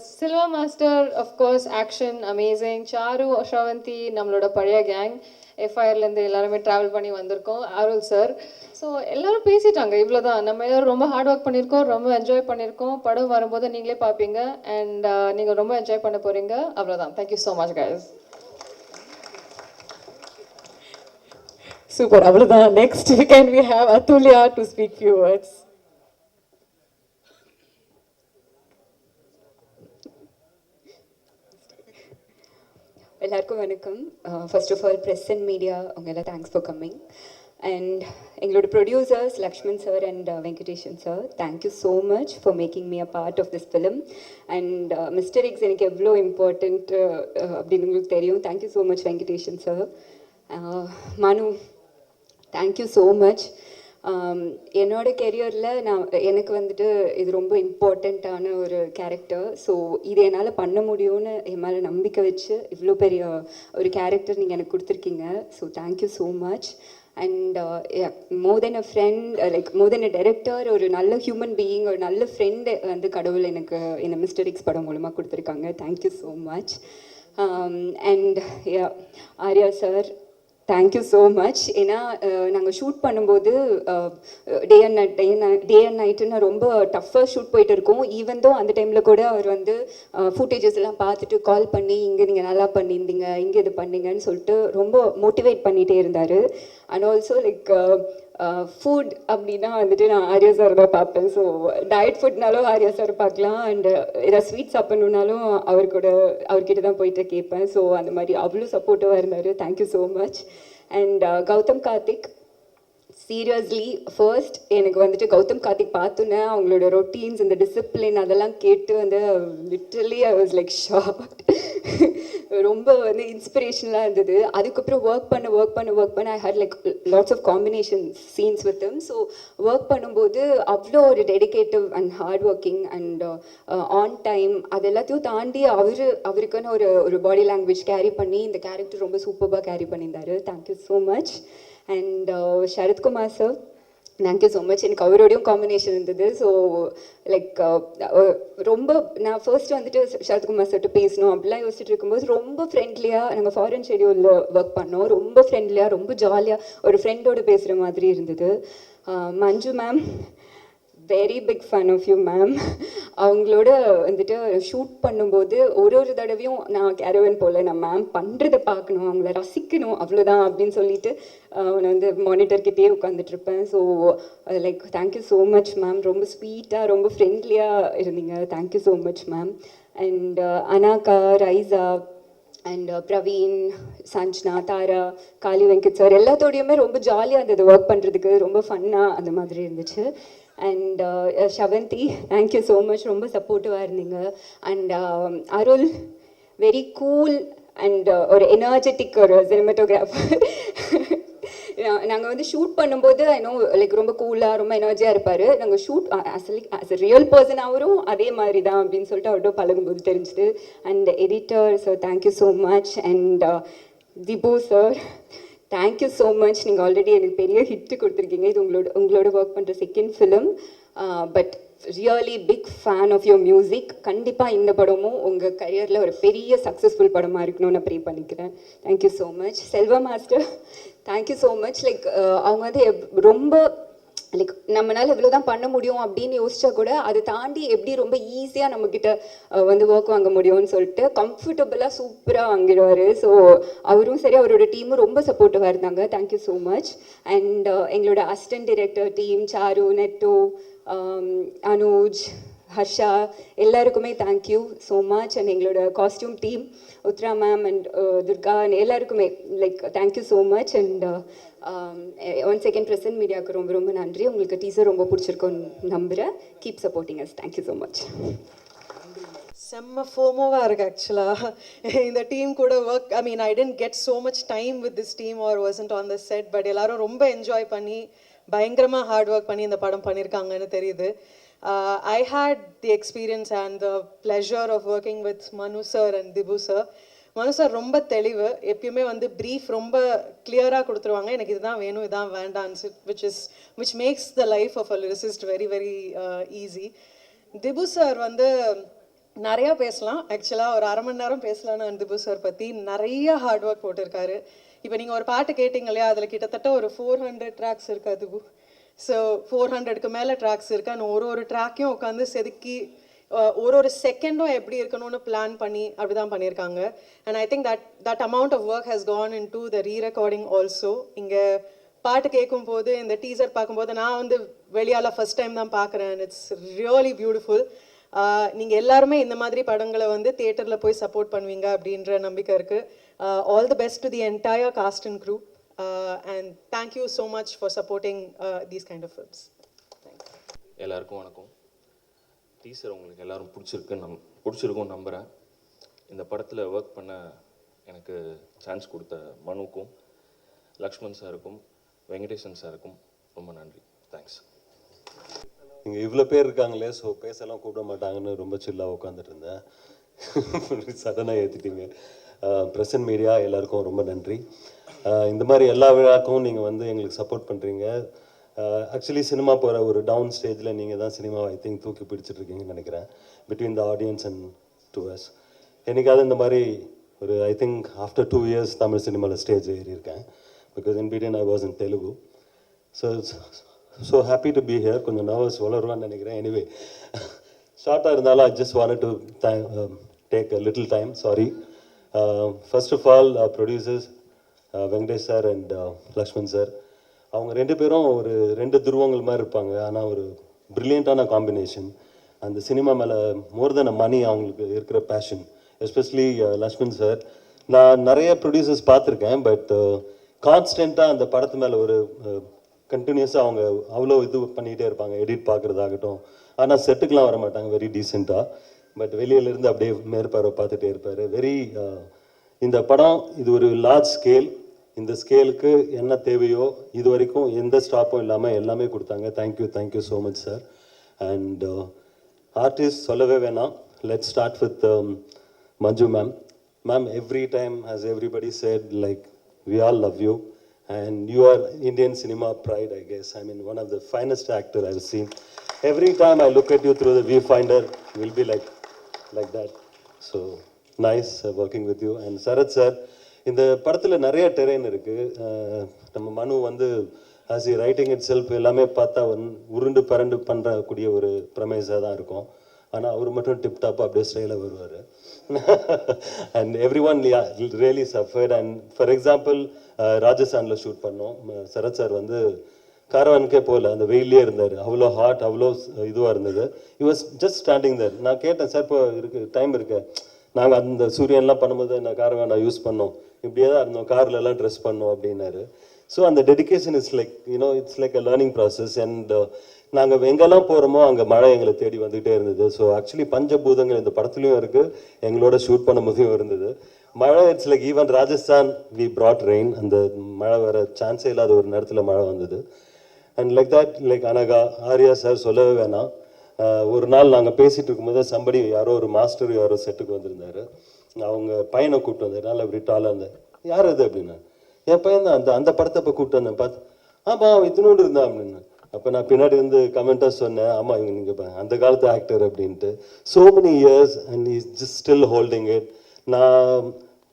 Silva Master, of course, action, amazing. Charu, Shravanti, நம்மளோட பழைய கேங், எஃப்ஐஆர்லேருந்து எல்லாருமே ட்ராவல் பண்ணி வந்திருக்கோம். அருள் சார். ஸோ எல்லோரும் பேசிட்டாங்க, இவ்வளோதான். நம்ம எல்லோரும் ரொம்ப ஹார்ட் ஒர்க் பண்ணியிருக்கோம், ரொம்ப என்ஜாய் பண்ணியிருக்கோம். படம் வரும்போது நீங்களே பார்ப்பீங்க அண்ட் நீங்கள் ரொம்ப என்ஜாய் பண்ண போகிறீங்க. அவ்வளோதான். Thank you so much guys. Super. Avrada. Next, can we have Atulya to speak few words? எல்லாருக்கும் வணக்கம். First of all press and media அவங்க எல்லாம் தேங்க்ஸ் ஃபார் கம்மிங். அண்ட் எங்களோட producers Lakshman sir and Venkatesan sir, thank you so much for making me a part of this film. And mister X எனக்கு எவ்வளோ இம்பார்ட்டண்ட் அப்படின்னு உங்களுக்கு தெரியும். Thank you so much Venkatesan sir. Manu, thank you so much. என்னோட கெரியரில் எனக்கு வந்துட்டு இது ரொம்ப இம்பார்ட்டண்ட்டான ஒரு கேரக்டர். ஸோ இது என்னால் பண்ண முடியும்னு என் மேலே நம்பிக்கை வச்சு இவ்வளோ பெரிய ஒரு கேரக்டர் நீங்கள் எனக்கு கொடுத்துருக்கீங்க. So thank you so much. And more then a friend, like more then a director, ஒரு நல்ல ஹியூமன் பீயிங், ஒரு நல்ல ஃப்ரெண்டு வந்து கடவுள் எனக்கு என்ன மிஸ்டர் எக்ஸ் படம் மூலமாக கொடுத்துருக்காங்க. Thank you so much. And Arya sir, thank you so much. ஏன்னா நாங்கள் ஷூட் பண்ணும்போது டே அண்ட் நைட்டுன்னு ரொம்ப டஃப்பாக ஷூட் போயிட்டு இருக்கோம். ஈவன் தோ அந்த டைமில் கூட அவர் வந்து ஃபுட்டேஜஸ் எல்லாம் பார்த்துட்டு கால் பண்ணி இங்கே நீங்கள் நல்லா பண்ணியிருந்தீங்க, இங்கே இது பண்ணீங்கன்னு சொல்லிட்டு ரொம்ப மோட்டிவேட் பண்ணிகிட்டே இருந்தார். அண்ட் ஆல்சோ லைக் ஃபுட் அப்படின்னா வந்துட்டு நான் ஆர்யா சார் தான் பார்ப்பேன். ஸோ டயட் ஃபுட்னாலும் ஆர்யா சார் பார்க்கலாம், அண்ட் ஏதாவது ஸ்வீட் சாப்பிட்ணுன்னாலும் அவர்கிட்ட தான் போயிட்டு கேட்பேன். ஸோ அந்த மாதிரி அவ்வளோ சப்போர்ட்டிவாக இருந்தார். Thank you so much. And Gautham Karthik, seriously first எனக்கு வந்துட்டு கௌதம் கார்த்திக் பார்த்தோன்னே அவங்களோட ரொட்டீன்ஸ், இந்த டிசிப்ளின் அதெல்லாம் கேட்டு வந்து literally I was like shocked. ரொம்ப வந்து இன்ஸ்பிரேஷனலாக இருந்தது. அதுக்கப்புறம் ஒர்க் பண்ண I had like lots of combination scenes with him. So work பண்ணும்போது அவ்வளோ ஒரு dedicative and hard working and on time, அது எல்லாத்தையும் தாண்டி அவருக்குன்னு ஒரு பாடி லாங்குவேஜ் கேரி பண்ணி இந்த கேரக்டர் ரொம்ப சூப்பராக கேரி பண்ணியிருந்தாரு. Thank you so much. And Sarathkumar sir, thank you so much. எனக்கு அவரோடையும் காம்பினேஷன் இருந்தது. ஸோ லைக் ரொம்ப நான் ஃபர்ஸ்ட் வந்துட்டு சரத்குமார் சார்ட்டு பேசணும் அப்படிலாம் யோசிச்சுட்டு இருக்கும்போது ரொம்ப ஃப்ரெண்ட்லியாக நாங்கள் ஃபாரின் ஷெடியூலில் ஒர்க் பண்ணோம். ரொம்ப ஃப்ரெண்ட்லியாக, ரொம்ப ஜாலியாக ஒரு ஃப்ரெண்டோடு பேசுகிற மாதிரி இருந்தது. Manju ma'am, very big fan of you ma'am. அவங்களோட வந்துட்டு ஷூட் பண்ணும்போது ஒரு தடவையும் நான் கேரவன் போல் நான் மேம் பண்ணுறதை பார்க்கணும், அவங்கள ரசிக்கணும், அவ்வளோதான் அப்படின்னு சொல்லிட்டு நான் வந்து மானிட்டர்கிட்டே உட்காந்துட்ருப்பேன். So like thank you so much ma'am. ரொம்ப ஸ்வீட்டாக, ரொம்ப ஃப்ரெண்ட்லியாக இருந்தீங்க. Thank you so much ma'am. And Anagha, Raiza, and Praveen, Sanjana, Thara, Kaali Venkat sir எல்லாத்தோடையுமே ரொம்ப ஜாலியாக இருந்தது ஒர்க் பண்ணுறதுக்கு, ரொம்ப ஃபன்னாக அந்த மாதிரி இருந்துச்சு. And Shavanthi, thank you so much, ரொம்ப சப்போர்ட்டிவாக இருந்தீங்க. And Arul, very cool and ஒரு எனர்ஜெட்டிக் ஒரு சினிமாட்டோகிராஃபர். நாங்கள் வந்து ஷூட் பண்ணும்போது ஐநோ லைக் ரொம்ப கூலாக ரொம்ப எனர்ஜியாக இருப்பார். நாங்கள் shoot as a real person அவரும் அதே மாதிரி தான் அப்படின்னு சொல்லிட்டு அவர்கிட்ட பழகும்போது தெரிஞ்சுது. And editor sir, thank you so much. And Dibu sir, thank you so much. நீங்கள் ஆல்ரெடி எனக்கு பெரிய ஹிட்டு கொடுத்துருக்கீங்க. இது உங்களோட ஒர்க் பண்ணுற second film. But really big fan of your music. கண்டிப்பாக இந்த படமும் உங்கள் கரியரில் ஒரு பெரிய சக்ஸஸ்ஃபுல் படமாக இருக்கணும்னு நான் ப்ரே பண்ணிக்கிறேன். Thank you so much. Selva master, thank you so much. Like அவங்க வந்து ரொம்ப லைக் நம்மளால் இவ்வளோ தான் பண்ண முடியும் அப்படின்னு யோசிச்சா கூட அதை தாண்டி எப்படி ரொம்ப ஈஸியாக நம்மக்கிட்ட வந்து ஒர்க் வாங்க முடியும்னு சொல்லிட்டு கம்ஃபர்டபுளாக சூப்பராக வாங்கிடுவார். ஸோ அவரும் சரி அவரோட டீமும் ரொம்ப சப்போர்ட்டிவாக இருந்தாங்க. Thank you so much. அண்ட் எங்களோட assistant director team Charu, Netto, Anuj, Harsha எல்லாருக்குமே தேங்க்யூ ஸோ மச். அண்ட் எங்களோட costume team Uthra ma'am and Durga எல்லாருக்குமே like thank you so much. And once second present மீடியாவுக்கு ரொம்ப ரொம்ப நன்றி. உங்களுக்கு டீசர் ரொம்ப பிடிச்சிருக்கோன்னு நம்புகிறேன். Keep supporting us. Thank you so much. செம்ம ஃபோமோவாக இருக்குது ஆக்சுவலாக இந்த டீம் கூட work. I mean I didn't get so much time with this team are wasn't on the set. But எல்லாரும் ரொம்ப என்ஜாய் பண்ணி பயங்கரமாக ஹார்ட் ஒர்க் பண்ணி இந்த படம் பண்ணியிருக்காங்கன்னு தெரியுது. I had the experience and the pleasure of working with Manu sir and Dibu sir. Manu sir ரொம்ப தெளிவு, எப்பயுமே வந்து ப்ரீஃப் ரொம்ப கிளியராக கொடுத்துருவாங்க. எனக்கு இதுதான் வேணும் இதுதான் வேண்டான்னு, which makes the life of a lyricist very very easy. Dibu sir வந்து நிறையா பேசலாம். ஆக்சுவலாக ஒரு 1/2 மணி நேரம் பேசலான்னு திபு சார் பற்றி. நிறைய ஹார்ட் ஒர்க் போட்டிருக்காரு. இப்போ நீங்கள் ஒரு பாட்டு கேட்டிங்க இல்லையா, அதில் கிட்டத்தட்ட ஒரு 400 ட்ராக்ஸ் இருக்குது திபு. ஸோ 400க்கு மேலே ட்ராக்ஸ் இருக்குது. நான் ஒரு ட்ராக்கையும் உட்காந்து செதுக்கி ஒரு செகண்டும் எப்படி இருக்கணும்னு பிளான் பண்ணி அப்படி தான் பண்ணியிருக்காங்க. And I think that amount of work has gone into the rerecording also. இங்கே பாட்டு கேட்கும்போது இந்த டீசர் பார்க்கும்போது நான் வந்து வெளியால் ஃபஸ்ட் டைம் தான் பார்க்குறேன். It's really beautiful. நீங்கள் எல்லாருமே இந்த மாதிரி படங்களை வந்து தியேட்டரில் போய் சப்போர்ட் பண்ணுவீங்க அப்படின்ற நம்பிக்கை இருக்குது. All the best to the entire cast and crew. And thank you so much for supporting these kind of films. எல்லாருக்கும் வணக்கம். டீசர் உங்களுக்கு எல்லாரும் பிடிச்சிருக்கும்னு நம்புகிறேன். இந்த படத்தில் ஒர்க் பண்ண எனக்கு சான்ஸ் கொடுத்த மனுக்கும், லக்ஷ்மண் சாருக்கும், வெங்கடேசன் சாருக்கும் ரொம்ப நன்றி. தேங்க்ஸ். இங்கே இவ்வளோ பேர் இருக்காங்களே, ஸோ பேசலாம் கூப்பிட மாட்டாங்கன்னு ரொம்ப சில்லாக உட்காந்துட்டு இருந்தேன். சடனாக ஏற்றிட்டீங்க. பிரசன்ட் மீடியா எல்லாருக்கும் ரொம்ப நன்றி. இந்த மாதிரி எல்லா விழாக்கும் நீங்கள் வந்து எங்களுக்கு சப்போர்ட் பண்ணுறீங்க. ஆக்சுவலி சினிமா போகிற ஒரு டவுன் ஸ்டேஜில் நீங்கள் தான் சினிமாவை ஐ திங்க் தூக்கி பிடிச்சிட்ருக்கீங்கன்னு நினைக்கிறேன், between the audience and to us. என்னைக்காவது இந்த மாதிரி ஒரு I think after 2 years Tamil சினிமாவில் ஸ்டேஜ் ஏறியிருக்கேன். Because in between I was in Telugu. So happy to be here. கொஞ்சம் நர்வஸ் வளருவான்னு நினைக்கிறேன். எனிவே ஷார்ட்டாக இருந்தாலும் I just wanted to take a little time. Sorry. First of all producers Venkatesh sir and Lakshman sir, அவங்க 2 பேரும் ஒரு 2 துருவங்கள் மாதிரி இருப்பாங்க. ஆனால் ஒரு ப்ரில்லியண்ட்டான காம்பினேஷன். அந்த சினிமா மேலே மோர் தென் அ மணி அவங்களுக்கு இருக்கிற பேஷன். Especially Lakshman sir. நான் நிறைய ப்ரொடியூசர்ஸ் பார்த்துருக்கேன், பட் கான்ஸ்டண்ட்டாக அந்த படத்து மேலே ஒரு கண்டினியூஸாக அவங்க அவ்வளோ இது பண்ணிகிட்டே இருப்பாங்க. எடிட் பார்க்குறதாகட்டும். ஆனால் செட்டுக்கெலாம் வர மாட்டாங்க, வெரி டீசெண்டாக. பட் வெளியிலேருந்து அப்படியே மேற்பார்வை பார்த்துட்டே இருப்பார். வெரி இந்த படம் இது ஒரு லார்ஜ் ஸ்கேல். இந்த ஸ்கேலுக்கு என்ன தேவையோ இது வரைக்கும் எந்த ஸ்டாப்பும் இல்லாமல் எல்லாமே கொடுத்தாங்க. Thank you so much sir. And artist சொல்லவே வேணாம். Let's start with Manju ma'am. Ma'am, every time as everybody set, like we all love you and you are Indian cinema pride, I guess. I mean, one of the finest actor I've seen. Every time I look at you through the viewfinder, will be like that. So nice working with you. And Sarath sir, இந்த படத்தில் நிறைய டெரெயின் இருக்குது. நம்ம மனு வந்து as E writing it self எல்லாமே பார்த்தா உருண்டு பரண்டு பண்ணுறக்கூடிய ஒரு பிரமேஸாக தான் இருக்கும். ஆனால் அவர் மட்டும் டிப்டாப்பாக அப்படியே ஸ்டைலாக வருவார். And every one really suffered. And for example ராஜஸ்தானில் ஷூட் பண்ணோம். சரத் சார் வந்து காரவானுக்கே போகல, அந்த வெயிலே இருந்தார். அவ்வளோ ஹாட், அவ்வளோ இதுவாக இருந்தது. He was just standing there. நான் கேட்டேன், சார் இப்போ டைம் இருக்கு, நாங்கள் அந்த சூரியன்லாம் பண்ணும்போது நான் காரை வேண்டாம் யூஸ் பண்ணோம், இப்படியே தான் இருந்தோம், கார்லலாம் ட்ரெஸ் பண்ணோம் அப்படின்னாரு. ஸோ அந்த dedication is like it's like a learning process. And நாங்கள் எங்கெல்லாம் போகிறோமோ அங்கே மழை எங்களை தேடி வந்துகிட்டே இருந்தது. ஸோ ஆக்சுவலி பஞ்சபூதங்கள் இந்த படத்துலையும் இருக்குது, எங்களோட ஷூட் பண்ணும் போதும் இருந்தது மழை. It's like even Rajasthan we brought rain, அந்த மழை வர சான்ஸே இல்லாத ஒரு நேரத்தில் மழை வந்தது. And like that like Anagha, Arya sir சொல்லவே வேணாம். ஒரு நாள் நாங்கள் பேசிகிட்டு இருக்கும்போது சம்படி யாரோ ஒரு மாஸ்டர் யாரோ செட்டுக்கு வந்திருந்தார். அவங்க பையனை கூப்பிட்டு வந்தார், நல்லா இப்படி டாலாக இருந்தேன். யார் அது அப்படின்னா, என் பையன் தான், அந்த படத்தை இப்போ கூப்பிட்டு வந்தேன். பார்த்து ஆமாம் இத்தினோடு இருந்தான் அப்படின்னு. அப்போ நான் பின்னாடி வந்து கமெண்ட்டாக சொன்னேன், ஆமாம் இவங்க நீங்கள் அந்த காலத்து ஆக்டர் அப்படின்ட்டு. So many years and is just still holding it. நான்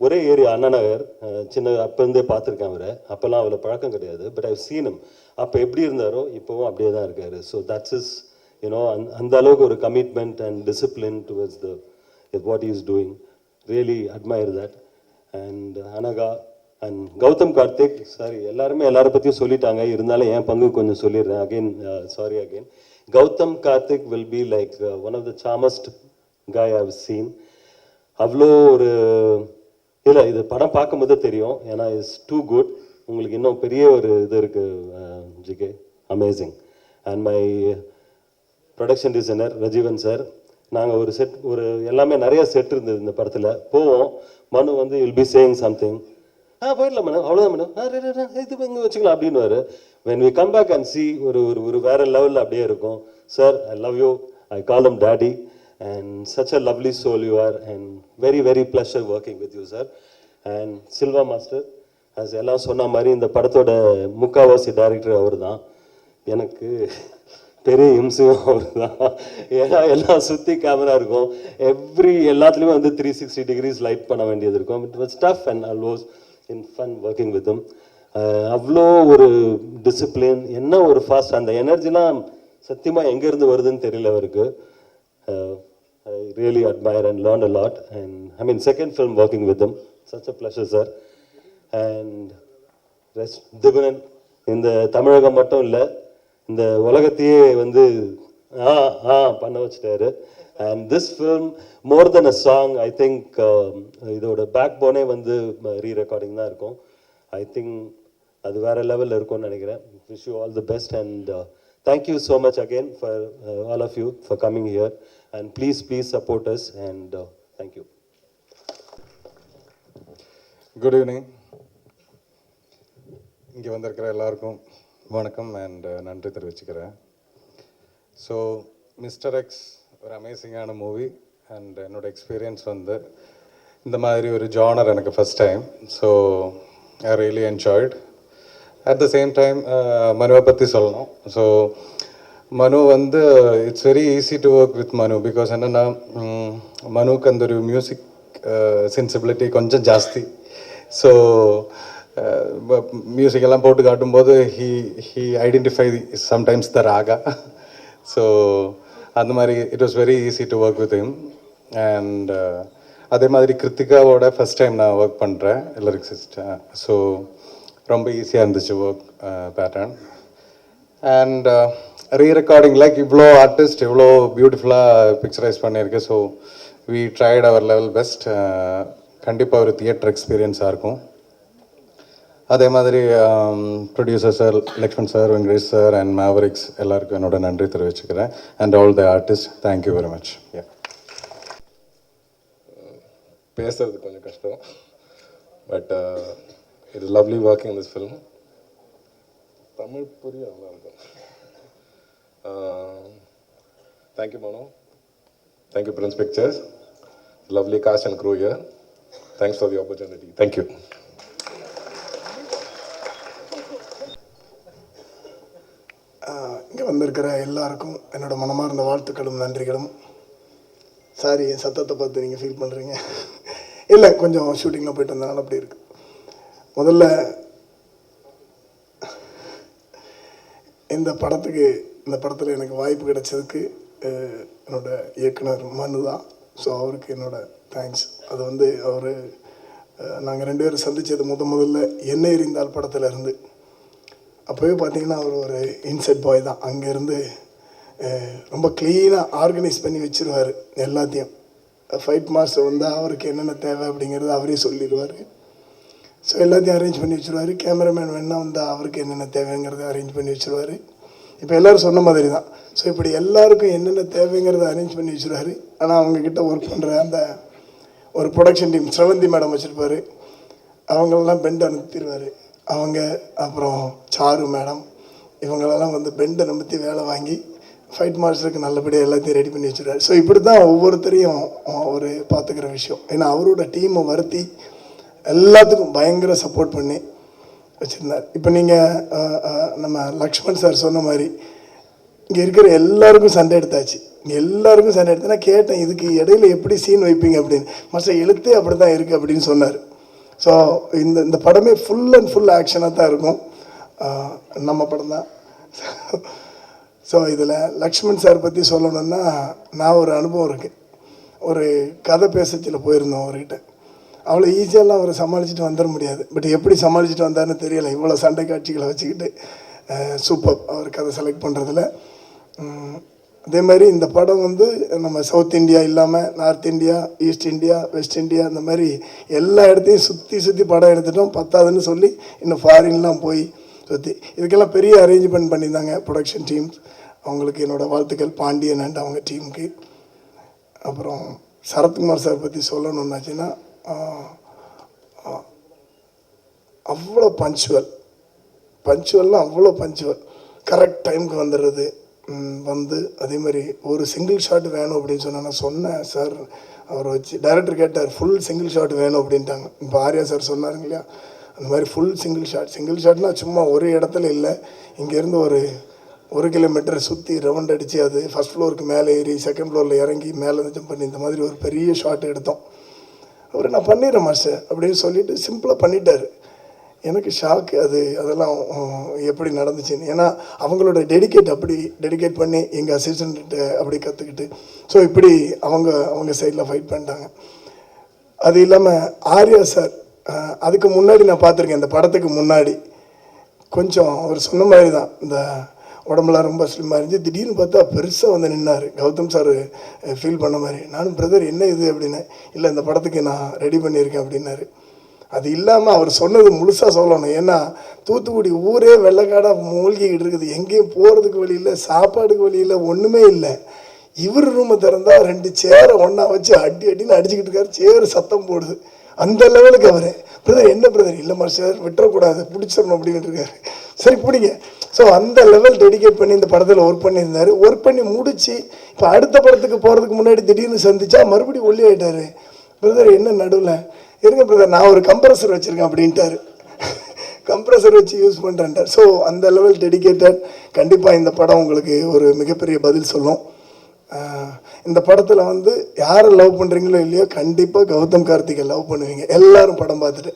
ஒரே ஏரியா அண்ணா நகர், சின்ன அப்போருந்தே பார்த்துருக்கேன் அவரை. அப்போல்லாம் அவளை பழக்கம் கிடையாது, பட் ஐவ் சீன் ஹிம். அப்போ எப்படி இருந்தாரோ இப்போவும் அப்படியே தான் இருக்கார். ஸோ தட்ஸ் இஸ் அந்த அளவுக்கு ஒரு commitment and discipline towards what is doing. Really admire that. And Anagha and Gautham Karthik, sorry எல்லாருமே எல்லாரை பற்றியும் சொல்லிட்டாங்க, இருந்தாலும் என் பங்கு கொஞ்சம் சொல்லிடுறேன். Again sorry again. Gautham Karthik will be like one of the சாமஸ்ட் காய் ஐ ஹவ் சீன். அவ்வளோ ஒரு இல்லை, இது படம் பார்க்கும்போது தெரியும், ஏன்னா இட்ஸ் டூ குட். உங்களுக்கு இன்னும் பெரிய ஒரு இது இருக்குது GK, amazing. And my production designer Rajeevan sir, நாங்கள் ஒரு செட் எல்லாமே நிறைய செட் இருந்தது இந்த படத்தில். போவோம், மனு வந்து வில் பி சேயிங் சம்திங், போயிடலாம் மேடம், அவ்வளோதான் மேடம், இது இங்கே வச்சுக்கலாம் அப்படின்னு. When we come back and see ஒரு வேறு லெவலில் அப்படியே இருக்கும். Sir I love you, I call him daddy. And such a lovely soul you are, and very very pleasure working with you, sir. And Silva Master, as எல்லாம் சொன்ன மாதிரி இந்த படத்தோட முக்காவாசி டைரக்டர் அவர் தான். எனக்கு பெரிய இம்சையும் அவர் தான். ஏன்னா எல்லாம் சுற்றி கேமரா இருக்கும், எல்லாத்துலேயுமே வந்து 360 degrees லைட் பண்ண வேண்டியது இருக்கும். It was tough and always in fun working with him. அவ்வளோ ஒரு டிசிப்ளின், என்ன ஒரு ஃபாஸ்ட், அந்த எனர்ஜிலாம் சத்தியமாக எங்கேருந்து வருதுன்னு தெரியல அவருக்கு. I really admire and learned a lot, and I mean second film working with them, such a pleasure, sir. And Divanan, இந்த தமிழகம் மட்டும் இல்லை, இந்த உலகத்தையே வந்து பண்ண வச்சுட்டாரு. And this film, more than a song, I think இதோட பேக் போனே வந்து ரீ-ரெக்கார்டிங் தான் இருக்கும். I think அது வேற லெவலில் இருக்கும்னு நினைக்கிறேன். Wish you all the best, and thank you so much again for all of you for coming here, and please support us, and thank you. Good evening. இங்கே வந்திருக்கிற எல்லாருக்கும் வணக்கம் அண்ட் நன்றி தெரிவிச்சுக்கிறேன். ஸோ மிஸ்டர் எக்ஸ் ஒரு அமேசிங்கான மூவி, அண்ட் என்னோட எக்ஸ்பீரியன்ஸ் வந்து இந்த மாதிரி ஒரு ஜானர் எனக்கு first time. So I really enjoyed. At the same time மனுவை பற்றி சொல்லணும். ஸோ மனு வந்து it's very easy to work with மனு. பிகாஸ் என்னென்னா மனுக்கு அந்த ஒரு மியூசிக் சென்சிபிலிட்டி கொஞ்சம் ஜாஸ்தி. ஸோ மியூசிக்கெல்லாம் போட்டு காட்டும்போது he identify sometimes the raga. So அந்த மாதிரி it was very easy to work with him. And அதே மாதிரி கிருத்திகாவோட ஃபஸ்ட் டைம் நான் ஒர்க் பண்ணுறேன் லிரிக்ஸிஸ்ட். ஸோ ரொம்ப ஈஸியாக இருந்துச்சு work pattern. And rerecording like இவ்வளோ ஆர்டிஸ்ட் இவ்வளோ பியூட்டிஃபுல்லாக பிக்சரைஸ் பண்ணியிருக்கு. So we tried our level best. கண்டிப்பாக ஒரு தியேட்டர் எக்ஸ்பீரியன்ஸாக இருக்கும். அதே மாதிரி producer sir, Lakshman sir, Venkatesh sir and Mavericks எல்லாருக்கும் என்னோட நன்றி தெரிவிச்சுக்கிறேன். And all the artist, thank you very much. பேசுறது கொஞ்சம் கஷ்டம், but it is lovely working this film. Tamil புரியும், நல்லா இருக்கும். Thank you Mano, thank you Prince pictures, lovely cast and crew here. Thanks for the opportunity. Thank you. இங்கே வந்திருக்கிற எல்லாருக்கும் என்னோட மனமார்ந்த வாழ்த்துக்களும் நன்றிகளும். சாரி, என் சத்தத்தை பார்த்து நீங்கள் ஃபீல் பண்ணுறீங்க. இல்லை, கொஞ்சம் ஷூட்டிங்கில் போயிட்டு வந்தனால அப்படி இருக்குது. முதல்ல இந்த படத்தில் எனக்கு வாய்ப்பு கிடைச்சதுக்கு என்னோட இயக்குனர் மனு தான். ஸோ அவருக்கு என்னோட தேங்க்ஸ். அது வந்து அவர் நாங்கள் 2 பேரும் சந்தித்தது முதல்ல என்ன எறிந்தால் படத்தில் இருந்து. அப்போவே பார்த்தீங்கன்னா அவர் ஒரு இன்செட் பாய் தான். அங்கேருந்து ரொம்ப க்ளீனாக ஆர்கனைஸ் பண்ணி வச்சுருவார் எல்லாத்தையும். ஃபைட் மாஸ்டர் வந்தால் அவருக்கு என்னென்ன தேவை அப்படிங்கிறது அவரே சொல்லிடுவார். ஸோ எல்லாத்தையும் அரேஞ்ச் பண்ணி வச்சுருவார். கேமராமேன் வேணா வந்தால் அவருக்கு என்னென்ன தேவைங்கிறத அரேஞ்ச் பண்ணி வச்சுருவார். இப்போ எல்லோரும் சொன்ன மாதிரி தான். ஸோ இப்படி எல்லாருக்கும் என்னென்ன தேவைங்கிறத அரேஞ்ச் பண்ணி வச்சுருவார். ஆனால் அவங்கக்கிட்ட ஒர்க் பண்ணுற அந்த ஒரு ப்ரொடக்ஷன் டீம் ஸ்ரவந்தி மேடம் வச்சுருப்பார். அவங்களெல்லாம் பெண்டை அனுப்பிடுவார். அவங்க அப்புறம் சாரு மேடம் இவங்களெல்லாம் வந்து பெண்டை நம்பி வேலை வாங்கி ஃபைட் மாஸ்டருக்கு நல்லபடியாக எல்லாத்தையும் ரெடி பண்ணி வச்சுருவார். ஸோ இப்படி தான் ஒவ்வொருத்தரையும் ஒரு பார்த்துக்கிற விஷயம். ஏன்னா அவரோட டீமை வருத்தி எல்லாத்துக்கும் பயங்கர சப்போர்ட் பண்ணி வச்சுருந்தார். இப்போ நீங்கள் நம்ம லக்ஷ்மண் சார் சொன்ன மாதிரி இங்கே இருக்கிற எல்லாருக்கும் சண்டை எடுத்தாச்சு. இங்கே எல்லாருக்கும் சண்டை எடுத்து நான் கேட்டேன், இதுக்கு இடையில எப்படி சீன் வைப்பீங்க அப்படின்னு. மாஸ்டர் எழுத்தே அப்படி தான் இருக்குது அப்படின்னு சொன்னார். ஸோ இந்த படமே ஃபுல் அண்ட் ஃபுல் ஆக்ஷனாக தான் இருக்கும். நம்ம படம் தான். ஸோ இதில் லக்ஷ்மண் சார் பற்றி சொல்லணுன்னா நான் ஒரு அனுபவம் இருக்குது. ஒரு கதை பேசச்சில் போயிருந்தோம் அவர்கிட்ட. அவ்வளோ ஈஸியாலாம் அவரை சமாளிச்சுட்டு வந்துட முடியாது. பட் எப்படி சமாளிச்சுட்டு வந்தார்னு தெரியலை. இவ்வளோ சண்டை காட்சிகளை வச்சுக்கிட்டு சூப்பர் அவர் கதை செலக்ட் பண்ணுறதுல. அதே மாதிரி இந்த படம் வந்து நம்ம சவுத் இந்தியா இல்லாமல் north India, east India, west India இந்த மாதிரி எல்லா இடத்தையும் சுற்றி படம் எடுத்துட்டோம். பத்தாதுன்னு சொல்லி இன்னும் ஃபாரின்லாம் போய் சுற்றி இதுக்கெல்லாம் பெரிய அரேஞ்ச்மெண்ட் பண்ணியிருந்தாங்க ப்ரொடக்ஷன் டீம்ஸ். அவங்களுக்கு என்னோடய வாழ்த்துக்கள், பாண்டியன் அண்ட் அவங்க டீமுக்கு. அப்புறம் சரத்குமார் சார் பற்றி சொல்லணுன்னாச்சுன்னா அவ்வளோ பஞ்சுவல்லாம் அவ்வளோ பஞ்சுவல். கரெக்ட் டைமுக்கு வந்துடுறது. வந்து அதே மாதிரி ஒரு சிங்கிள் ஷாட் வேணும் அப்படின்னு சொன்னால் நான் சொன்னேன் சார். அவரை வச்சு டைரக்டர் கேட்டார், ஃபுல் சிங்கிள் ஷாட் வேணும் அப்படின்ட்டாங்க. இப்போ ஆர்யா சார் சொன்னாருங்க இல்லையா, அந்த மாதிரி ஃபுல் சிங்கிள் ஷாட்னால் சும்மா ஒரு இடத்துல இல்லை, இங்கேருந்து ஒரு 1 கிலோமீட்டர் சுற்றி ரவுண்ட் அடித்து அது ஃபஸ்ட் ஃப்ளோருக்கு மேலே ஏறி செகண்ட் ஃப்ளோரில் இறங்கி மேலே ஜம்ப் பண்ணி இந்த மாதிரி ஒரு பெரிய ஷாட் எடுத்தோம். அவர் நான் பண்ணிடுறேன் மாஸ்டர் அப்படின்னு சொல்லிட்டு சிம்பிளாக பண்ணிட்டார். எனக்கு ஷாக்கு அதெல்லாம் எப்படி நடந்துச்சுன்னு. ஏன்னா அவங்களோட டெடிகேட் பண்ணி எங்கள் அசிஸ்டண்ட்டு அப்படி கற்றுக்கிட்டு ஸோ இப்படி அவங்க சைடில் ஃபைட் பண்ணிட்டாங்க. அது இல்லாமல் ஆர்யா சார் அதுக்கு முன்னாடி நான் பார்த்துருக்கேன். இந்த படத்துக்கு முன்னாடி கொஞ்சம் அவர் சொன்ன மாதிரி தான், இந்த உடம்புலாம் ரொம்ப ஸ்லிம்மாக இருந்துச்சு. திடீர்னு பார்த்தா பெருசாக வந்து நின்னார். கௌதம் சார் ஃபீல் பண்ண மாதிரி. நானும் பிரதர் என்ன இது அப்படின்னு. இல்லை இந்த படத்துக்கு நான் ரெடி பண்ணியிருக்கேன் அப்படின்னாரு. அது இல்லாமல் அவர் சொன்னது முழுசாக சொல்லணும். ஏன்னா தூத்துக்குடி ஊரே வெள்ளைக்காடாக மூழ்கிக்கிட்டு இருக்குது. எங்கேயும் போகிறதுக்கு வழி இல்லை, சாப்பாடுக்கு வழி இல்லை, ஒன்றுமே இல்லை. இவர் ரூமை திறந்தால் 2 சேரை ஒன்றா வச்சு அடின்னு அடிச்சுக்கிட்டு இருக்காரு. சேரு சத்தம் போடுது. அந்த லெவலுக்கு அவர் பிரதர் என்ன பிரதர் இல்லை மாஸ்டர் விட்டுறக்கூடாது, பிடிச்சிடணும் அப்படின்ட்டு இருக்காரு. சரி பிடிங்க. ஸோ அந்த லெவல் டெடிகேட் பண்ணி இந்த படத்தில் ஒர்க் பண்ணியிருந்தார். ஒர்க் பண்ணி முடித்து இப்போ அடுத்த படத்துக்கு போகிறதுக்கு முன்னாடி திடீர்னு சந்திச்சா மறுபடியும் ஒல்லி ஆகிட்டார். பிரதர் என்ன நடுவில் இருங்க பிரதர், நான் ஒரு கம்ப்ரஸர் வச்சுருக்கேன் அப்படின்ட்டார். கம்ப்ரஸர் வச்சு யூஸ் பண்ணுறேன்ட்டார். ஸோ அந்த லெவல் டெடிகேட்டட். கண்டிப்பாக இந்த படம் உங்களுக்கு ஒரு மிகப்பெரிய பதில் சொல்லும். இந்த படத்தில் வந்து யாரை லவ் பண்ணுறீங்களோ இல்லையோ கண்டிப்பாக கௌதம் கார்த்திகை லவ் பண்ணுவீங்க எல்லோரும் படம் பார்த்துட்டு.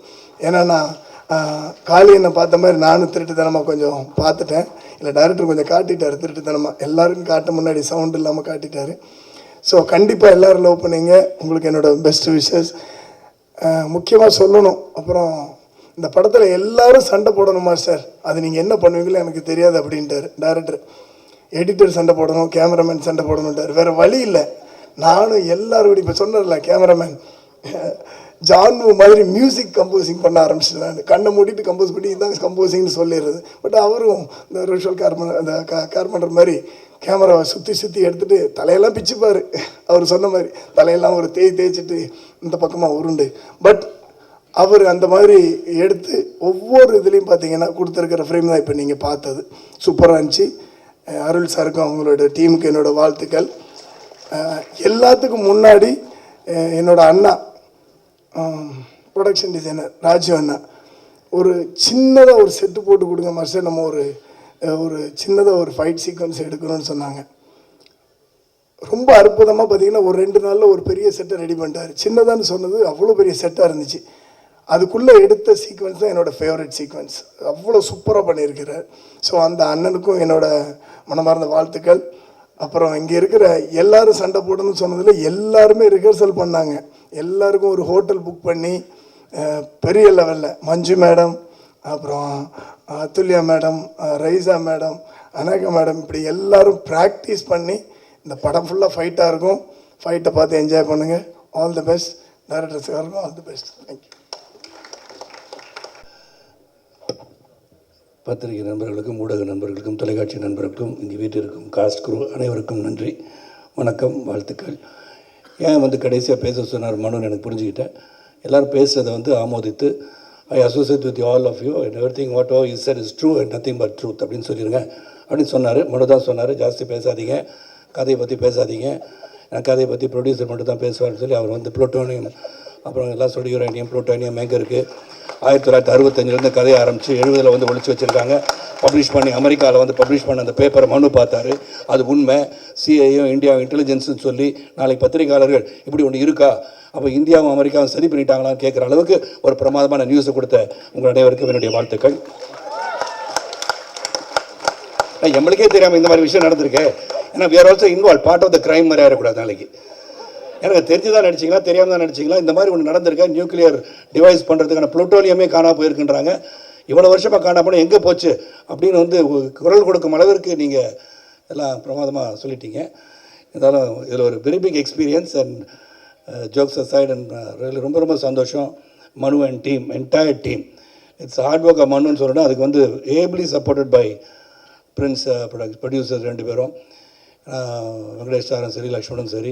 ஏன்னா நான் காளியனை பார்த்த மாதிரி நானும் திருட்டுத்தனமாக கொஞ்சம் பார்த்துட்டேன். இல்லை டைரக்டர் கொஞ்சம் காட்டிட்டார் திருட்டுத்தனமாக. எல்லாருக்கும் காட்ட முன்னாடி சவுண்ட் இல்லாமல் காட்டிட்டார். ஸோ கண்டிப்பாக எல்லோரும் லவ் பண்ணுவீங்க. உங்களுக்கு என்னோடய பெஸ்ட் விஷஸ். முக்கியமாக சொல்லணும், அப்புறம் இந்த படத்தில் எல்லோரும் சண்டை போடணும் மாஸ்டர், அது நீங்கள் என்ன பண்ணுவீங்களோ எனக்கு தெரியாது அப்படின்ட்டார் டைரக்டர். எடிட்டர் சண்டை போடணும், கேமராமேன் சண்டை போடணுன்ட்டார். வேறு வழி இல்லை. நானும் எல்லோரும் இப்போ சொன்னதில்ல கேமராமேன் ஜான்வு மாதிரி மியூசிக் கம்போசிங் பண்ண ஆரம்பிச்சிட்டேன். கண்ணை மூடிட்டு கம்போஸ் பண்ணி இதான் கம்போசிங்னு சொல்லிடுறது. பட் அவரும் இந்த ரிஷுவல் அந்த கார்பெண்டர் மாதிரி கேமராவை சுற்றி எடுத்துகிட்டு தலையெல்லாம் பிச்சுப்பார். அவர் சொன்ன மாதிரி தலையெல்லாம் ஒரு தேய்ச்சிட்டு இந்த பக்கமாக உருண்டு. பட் அவர் அந்த மாதிரி எடுத்து ஒவ்வொரு இதுலேயும் பார்த்தீங்கன்னா கொடுத்துருக்கிற ஃப்ரேம் தான் இப்போ நீங்கள் பார்த்தது. சூப்பராக இருந்துச்சு. அருள் சாருக்கும் அவங்களோட டீமுக்கு என்னோடய வாழ்த்துக்கள். எல்லாத்துக்கும் முன்னாடி என்னோடய அண்ணா ப்ரொடக்ஷன் டிசைனர் ராஜு அண்ணா ஒரு சின்னதாக ஒரு செட்டு போட்டு கொடுங்க மாஸ்டர், நம்ம ஒரு சின்னதாக ஒரு ஃபைட் சீக்வன்ஸ் எடுக்கணும்னு சொன்னாங்க. ரொம்ப அற்புதமாக பார்த்தீங்கன்னா ஒரு 2 நாளில் ஒரு பெரிய செட்டை ரெடி பண்ணிட்டார். சின்னதான்னு சொன்னது அவ்வளோ பெரிய செட்டாக இருந்துச்சு. அதுக்குள்ளே எடுத்த சீக்வன்ஸ் தான் என்னோடய ஃபேவரட் சீக்வன்ஸ். அவ்வளோ சூப்பராக பண்ணியிருக்கிறார். ஸோ அந்த அண்ணனுக்கும் என்னோடய மனமார்ந்த வாழ்த்துக்கள். அப்புறம் இங்கே இருக்கிற எல்லோரும் சண்டை போடணும்னு சொன்னதில் எல்லாருமே ரிஹர்சல் பண்ணாங்க. எல்லாருக்கும் ஒரு ஹோட்டல் புக் பண்ணி பெரிய லெவலில் மஞ்சு மேடம், அப்புறம் Athulya madam, Raiza madam, Anagha madam இப்படி எல்லோரும் ப்ராக்டிஸ் பண்ணி இந்த படம் ஃபுல்லாக ஃபைட்டாக இருக்கும். ஃபைட்டை பார்த்து என்ஜாய் பண்ணுங்கள். All the best. டைரக்டர் சாருக்கும் ஆல் தி பெஸ்ட். தேங்க்யூ. பத்திரிகை நண்பர்களுக்கும் ஊடக நண்பர்களுக்கும் தொலைக்காட்சி நண்பர்களுக்கும் இங்கே வீட்டிற்கும் காஸ்ட் குரூ அனைவருக்கும் நன்றி, வணக்கம், வாழ்த்துக்கள். ஏன் கடைசியாக பேச சொன்னார் மனுன்னு எனக்கு புரிஞ்சுக்கிட்டேன். எல்லோரும் பேசுகிறத ஆமோதித்து I associate with all of you and everything what all is sir is true and nothing but truth அப்படின்னு சொல்லிடுங்க அப்படின்னு சொன்னார். மனு தான் சொன்னார், ஜாஸ்தி பேசாதீங்க, கதையை பற்றி பேசாதீங்க, கதையை பற்றி ப்ரொடியூசர் மட்டும் தான் பேசுவார்னு சொல்லி அவர் புளூட்டோனியம் அப்புறம் எல்லாம் சொல்லி யுரேனியம் புளூட்டோனியம் எங்கே இருக்குது 1965 கதையை ஆரம்பித்து 70 ஒழிச்சு வச்சுருக்காங்க. பப்ளிஷ் பண்ணி அமெரிக்காவில் பப்ளிஷ் பண்ண அந்த பேப்பரை மனு பார்த்தாரு. அது உண்மை, சிஐயும் இந்தியா இன்டெலிஜென்ஸ்னு சொல்லி நாளைக்கு பத்திரிகையாளர்கள் இப்படி ஒன்று இருக்கா, அப்போ இந்தியாவும் அமெரிக்காவும் சரி பண்ணிட்டாங்களான்னு கேட்குற அளவுக்கு ஒரு பிரமாதமான நியூஸை கொடுத்த உங்கள் அனைவருக்கும் என்னுடைய வாழ்த்துக்கள். எங்களுக்கே தெரியாமல் இந்த மாதிரி விஷயம் நடந்திருக்கு. ஏன்னா we are also involved, part of the crime மாதிரி ஆகிடக்கூடாது. நாளைக்கு எனக்கு தெரிஞ்சு தான் நடிச்சிங்களா தெரியாமல் தான் நடிச்சிங்களா, இந்த மாதிரி ஒன்று நடந்திருக்கேன். நியூக்ளியர் டிவைஸ் பண்ணுறதுக்கான புளூட்டோனியமே காணா போயிருக்குன்றாங்க. இவ்வளோ வருஷமாக காணா போனால் எங்கே போச்சு அப்படின்னு குரல் கொடுக்கும் அளவிற்கு நீங்கள் எல்லாம் பிரமாதமாக சொல்லிட்டீங்க. இருந்தாலும் இதில் ஒரு very big experience and jokes aside and ரொம்ப ரொம்ப சந்தோஷம். Manu and team, entire team, it's hard work. மனுன்னு சொல்லணும், அதுக்கு ably supported by Prince producers 2 பேரும், வெங்கடேஷ் சாரும் சரி, லக்ஷ்மணும் சரி.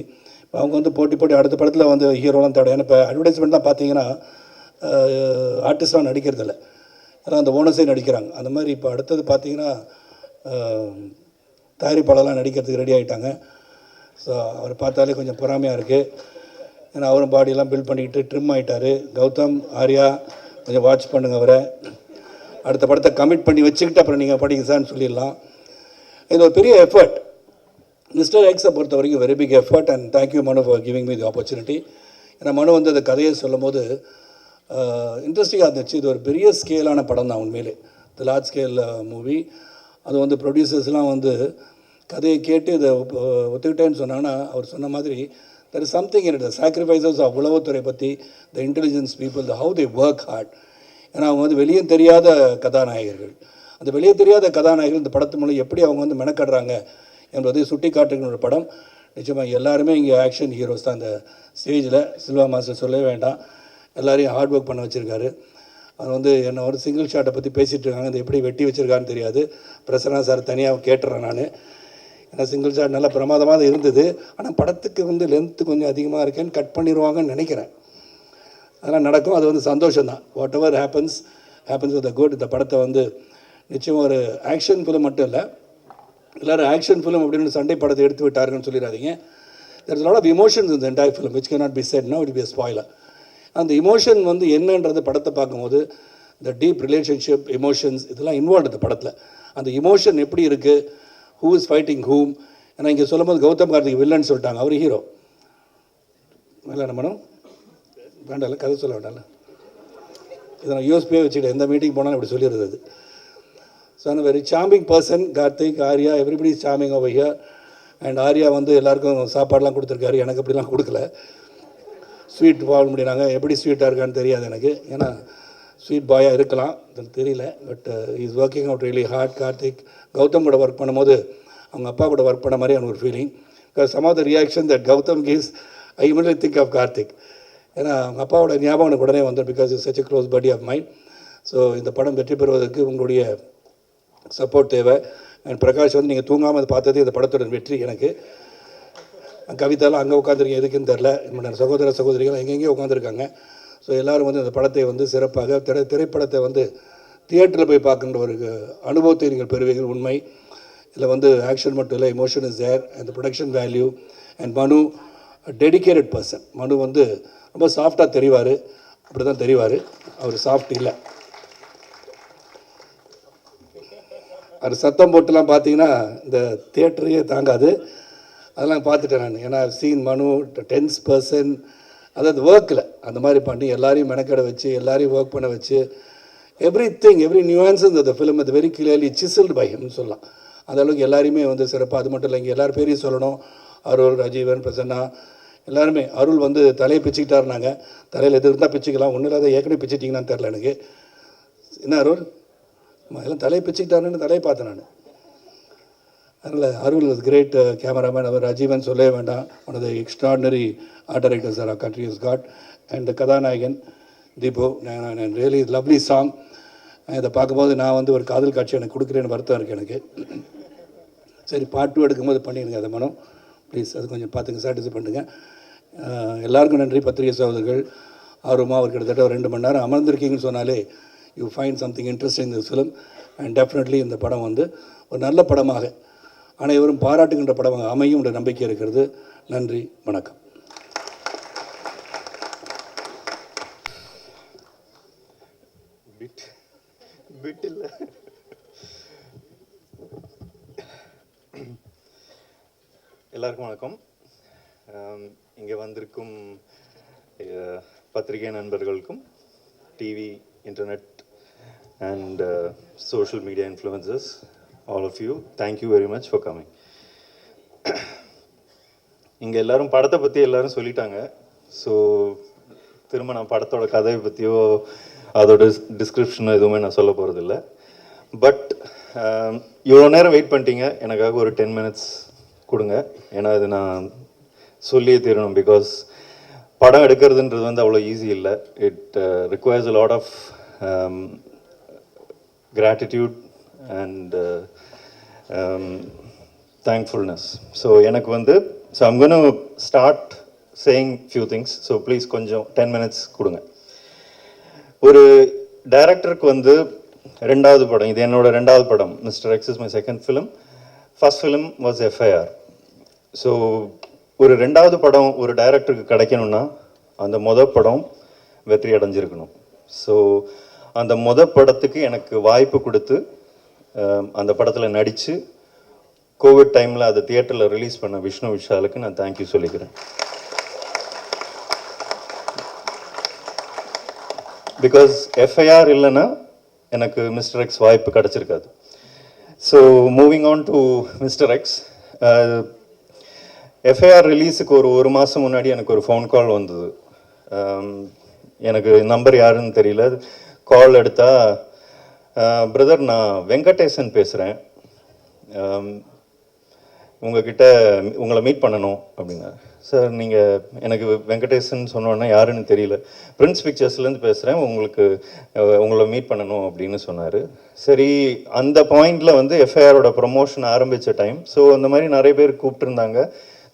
அவங்க போட்டி அடுத்த படத்தில் ஹீரோலாம் தேட. ஏன்னா இப்போ அட்வர்டைஸ்மெண்ட்லாம் பார்த்தீங்கன்னா ஆர்டிஸ்ட்லாம் நடிக்கிறதில்ல, எல்லாம் அந்த ஓனர்ஸே நடிக்கிறாங்க. அந்த மாதிரி இப்போ அடுத்தது பார்த்தீங்கன்னா தயாரிப்பாளர்லாம் நடிக்கிறதுக்கு ரெடி ஆகிட்டாங்க. ஸோ அவர் பார்த்தாலே கொஞ்சம் பொறாமையாக இருக்குது. ஏன்னா அவரும் பாடியெல்லாம் பில்ட் பண்ணிக்கிட்டு ட்ரிம் ஆகிட்டார். கௌதம், ஆர்யா கொஞ்சம் வாட்ச் பண்ணுங்கள் அவரை. அடுத்த படத்தை கமிட் பண்ணி வச்சுக்கிட்டு அப்புறம் நீங்கள் படிங்க சார்னு சொல்லிடலாம். இது ஒரு பெரிய எஃபர்ட். மிஸ்டர் எக்ஸை பொறுத்த வரைக்கும் very big effort and thank you Manu for giving me the opportunity. ஏன்னா மனு அந்த கதையை சொல்லும் போது இன்ட்ரெஸ்டிங்காக இருந்துச்சு. இது ஒரு பெரிய ஸ்கேலான படம் தான் உண்மையிலே, தி லார்ஜ் ஸ்கேல் மூவி. அது ப்ரொடியூசர்ஸ்லாம் கதையை கேட்டு இதை ஒத்துக்கிட்டேன்னு சொன்னாங்கன்னா அவர் சொன்ன மாதிரி there is something in it, the sacrifices of உளவுத்துறை பற்றி, the intelligence people, the how they work hard. ஏன்னா அவங்க வெளியே தெரியாத கதாநாயகர்கள். அந்த வெளியே தெரியாத கதாநாயகர்கள் இந்த படத்து மூலம் எப்படி அவங்க மெனக்கடுறாங்க என்பதை சுட்டி காட்டுகிற ஒரு படம். நிச்சயமாக எல்லாருமே இங்கே ஆக்ஷன் ஹீரோஸ் தான். இந்த ஸ்டேஜில் சில்வா மாஸ்டர் சொல்லவே வேண்டாம், எல்லாரையும் ஹார்ட் ஒர்க் பண்ண வச்சுருக்காரு. அது என்னை ஒரு சிங்கிள் ஷாட்டை பற்றி பேசிகிட்டு இருக்காங்க, அது எப்படி வெட்டி வச்சுருக்கான்னு தெரியாது. பிரசன்னா சார் தனியாக கேட்டுறேன் நான். ஏன்னா சிங்கிள் ஷாட் நல்லா பிரமாதமாக இருந்தது. ஆனால் படத்துக்கு லென்த்து கொஞ்சம் அதிகமாக இருக்கேன்னு கட் பண்ணிடுவாங்கன்னு நினைக்கிறேன். அதெல்லாம் நடக்கும், அது சந்தோஷம்தான். What ever happens with the good. இந்த படத்தை நிச்சயம் ஒரு ஆக்ஷன் ஃபிலிம் மட்டும் இல்லை, எல்லோரும் ஆக்ஷன் ஃபிலிம் அப்படின்னு சண்டை படத்தை எடுத்து விட்டாருன்னு சொல்லிடாதீங்க. There is lot of emotions இந்த entire film which can not be set now, it be a spoiler. அந்த இமோஷன் என்னன்றது படத்தை பார்க்கும்போது இந்த டீப் ரிலேஷன்ஷிப் எமோஷன்ஸ் இதெல்லாம் இன்வால்வ் இந்த படத்தில். அந்த இமோஷன் எப்படி இருக்குது, ஹூ இஸ் ஃபைட்டிங் ஹூம். ஏன்னா இங்கே சொல்லும்போது கௌதம் கார்த்திக் வில்லன்னு சொல்லிட்டாங்க, அவர் ஹீரோ. இல்லை நம்ம வேண்டாம்ல, கதை சொல்ல வேண்டாம்ல, இதை நான் யூஎஸ்பியே வச்சுக்கிட்டேன். எந்த மீட்டிங் போனாலும் இப்படி சொல்லிடுறது அது. ஸோ அந்த very charming person Karthik, Arya, everybody is charming over here. And Arya எல்லாருக்கும் சாப்பாடெலாம் கொடுத்துருக்காரு, எனக்கு அப்படிலாம் கொடுக்கல. ஸ்வீட் வாங்க முடியாங்க, எப்படி ஸ்வீட்டாக இருக்கான்னு தெரியாது எனக்கு, ஏன்னா ஸ்வீட் பாயாக இருக்கலாம், அது தெரியல. But is working out really hard. Karthik Gautham கூட ஒர்க் பண்ணும்போது அவங்க அப்பா கூட ஒர்க் பண்ண மாதிரி எனக்கு ஒரு feeling. Because some of the reaction that Gautham gives I immediately think of Karthik. ஏன்னா அவங்க அப்பாவோட ஞாபகம் எனக்கு உடனே வந்தோம், because is such a close buddy of mind. ஸோ இந்த படம் வெற்றி பெறுவதற்கு உங்களுடைய சப்போர்ட் தேவை. அண்ட் பிரகாஷ் நீங்கள் தூங்காமல் பார்த்தது இந்த படத்தோட வெற்றி எனக்கு. கவிதாலாம் அங்கே உட்காந்துருக்கீங்க எதுக்குன்னு தெரில, என்னோட சகோதர சகோதரிகள் எங்கெங்கேயோ உட்காந்துருக்காங்க. ஸோ எல்லோரும் இந்த படத்தை சிறப்பாக திரைப்படத்தை தியேட்டரில் போய் பார்க்கின்ற ஒரு அனுபவத்தை நீங்கள் பெறுவீர்கள். உண்மை இதில் ஆக்ஷன் மட்டும் இல்லை, emotion is there and production value. And Manu dedicated person. Manu ரொம்ப சாஃப்டாக தெரிவார், அப்படி தான் தெரிவார், அவர் சாஃப்ட் இல்லை. அவர் சத்தம் போட்டுலாம் பார்த்தீங்கன்னா இந்த தியேட்டரையே தாங்காது. அதெல்லாம் பார்த்துட்டேன் நான். ஏன்னா சீன் மனு டென்ஸ் பர்சன், அதாவது ஒர்க்கில் அந்த மாதிரி பண்ணி எல்லாரையும் மெனக்கடை வச்சு எல்லாரையும் ஒர்க் பண்ண வச்சு எவ்ரி திங் எவ்ரி நியூஆன்ஸ் இந்த ஃபிலிம் அது வெரி கிளியர்லி சிசில்டு பை ஹிம்னு சொல்லலாம். அந்த அளவுக்கு எல்லாருமே சிறப்பாக. அது மட்டும் இல்லை, இங்கே எல்லார் பேரையும் சொல்லணும். அருள், ராஜீவன், பிரசன்னா எல்லாருமே. அருள் தலையை பிச்சுக்கிட்டாருனாங்க, தலையில் எது இருந்தால் பிச்சுக்கலாம், ஒன்றும் இல்லாத ஏற்கனவே பிச்சுட்டிங்கன்னு தெரில எனக்கு. என்ன அருள் எல்லாம் தலையை பிச்சுக்கிட்டாருன்னு தலையை பார்த்தேன் நான். அதனால் அருள் இஸ் கிரேட் கேமராமேன். அவர் ராஜீவன் சொல்லவே வேண்டாம், one of the extraordinary art directors our country is got. அண்ட் கதாநாயகன் தீபு, ரியலி லவ்லி சாங். இதை பார்க்கும்போது நான் வந்து ஒரு காதல் காட்சி எனக்கு கொடுக்குறேன்னு வருத்தம் இருக்குது எனக்கு. சரி, பார்ட் 2 எடுக்கும்போது பண்ணிடுங்க அதை மனம் ப்ளீஸ், அது கொஞ்சம் பார்த்துங்க, சாட்டிஸ்ஃபை பண்ணுங்க. எல்லாருக்கும் நன்றி. பத்திரிகை சகோதரர்கள் ஆர்வமாக அவர் கிட்டத்தட்ட ஒரு 2 மணி நேரம் அமர்ந்திருக்கீங்கன்னு சொன்னாலே you find something interesting this film. And definitely இந்த படம் வந்து ஒரு நல்ல படமாக அனைவரும் பாராட்டுகின்ற படமாக அமையும் என்ற நம்பிக்கை இருக்கிறது. நன்றி, வணக்கம். இல்லை எல்லாருக்கும் வணக்கம். இங்கே வந்திருக்கும் பத்திரிகை நண்பர்களுக்கும், TV, internet and social media influencers, all of you, thank you very much for coming. இங்கே எல்லாரும் படத்தை பற்றி எல்லாரும் சொல்லிட்டாங்க. ஸோ திரும்ப நான் படத்தோட கதையை பற்றியோ அதோட டிஸ்கிரிப்ஷனோ எதுவுமே நான் சொல்ல போகிறதில்ல. பட் இவ்வளோ நேரம் வெயிட் பண்ணிட்டீங்க, எனக்காக ஒரு 10 minutes கொடுங்க. ஏன்னா அது நான் சொல்லியே தீரணும். பிகாஸ் படம் எடுக்கிறதுன்றது வந்து அவ்வளோ ஈஸி இல்லை. It requires a lot of gratitude and thankfulness. So எனக்கு வந்து I'm going to start saying few things. So please கொஞ்சம் 10 minutes கொடுங்க. ஒரு டைரக்டருக்கு வந்து 2வது படம், இது என்னோட 2வது படம். Mister X is my second film. First film was FIR. So ஒரு 2வது படம் ஒரு டைரக்டருக்கு கிடைக்கணும்னா அந்த படம் வெற்றி அடைஞ்சிருக்கணும். ஸோ அந்த படத்துக்கு எனக்கு வாய்ப்பு கொடுத்து அந்த படத்தில் நடித்து கோவிட் டைமில் அதை தியேட்டரில் ரிலீஸ் பண்ண விஷ்ணு விஷாலுக்கு நான் தேங்க்யூ சொல்லிக்கிறேன். பிகாஸ் FIR இல்லைன்னா எனக்கு மிஸ்டர் எக்ஸ் வாய்ப்பு கிடச்சிருக்காது. So moving on to mister X, FIR ரிலீஸுக்கு ஒரு மாதம் முன்னாடி எனக்கு ஒரு ஃபோன் கால் வந்தது. எனக்கு நம்பர் யாருன்னு தெரியல. கால் எடுத்தால், பிரதர் நான் வெங்கடேசன் பேசுகிறேன், உங்களை மீட் பண்ணணும் அப்படின்னா. சார் நீங்கள் எனக்கு வெங்கடேசன் சொன்னோன்னா யாருன்னு தெரியல, பிரின்ஸ் பிக்சர்ஸ்லேருந்து பேசுகிறேன், உங்களை மீட் பண்ணணும் அப்படின்னு சொன்னார். சரி, அந்த பாயிண்டில் வந்து FIRோட ப்ரொமோஷன் ஆரம்பித்த டைம். ஸோ அந்த மாதிரி நிறைய பேர் கூப்பிட்டுருந்தாங்க.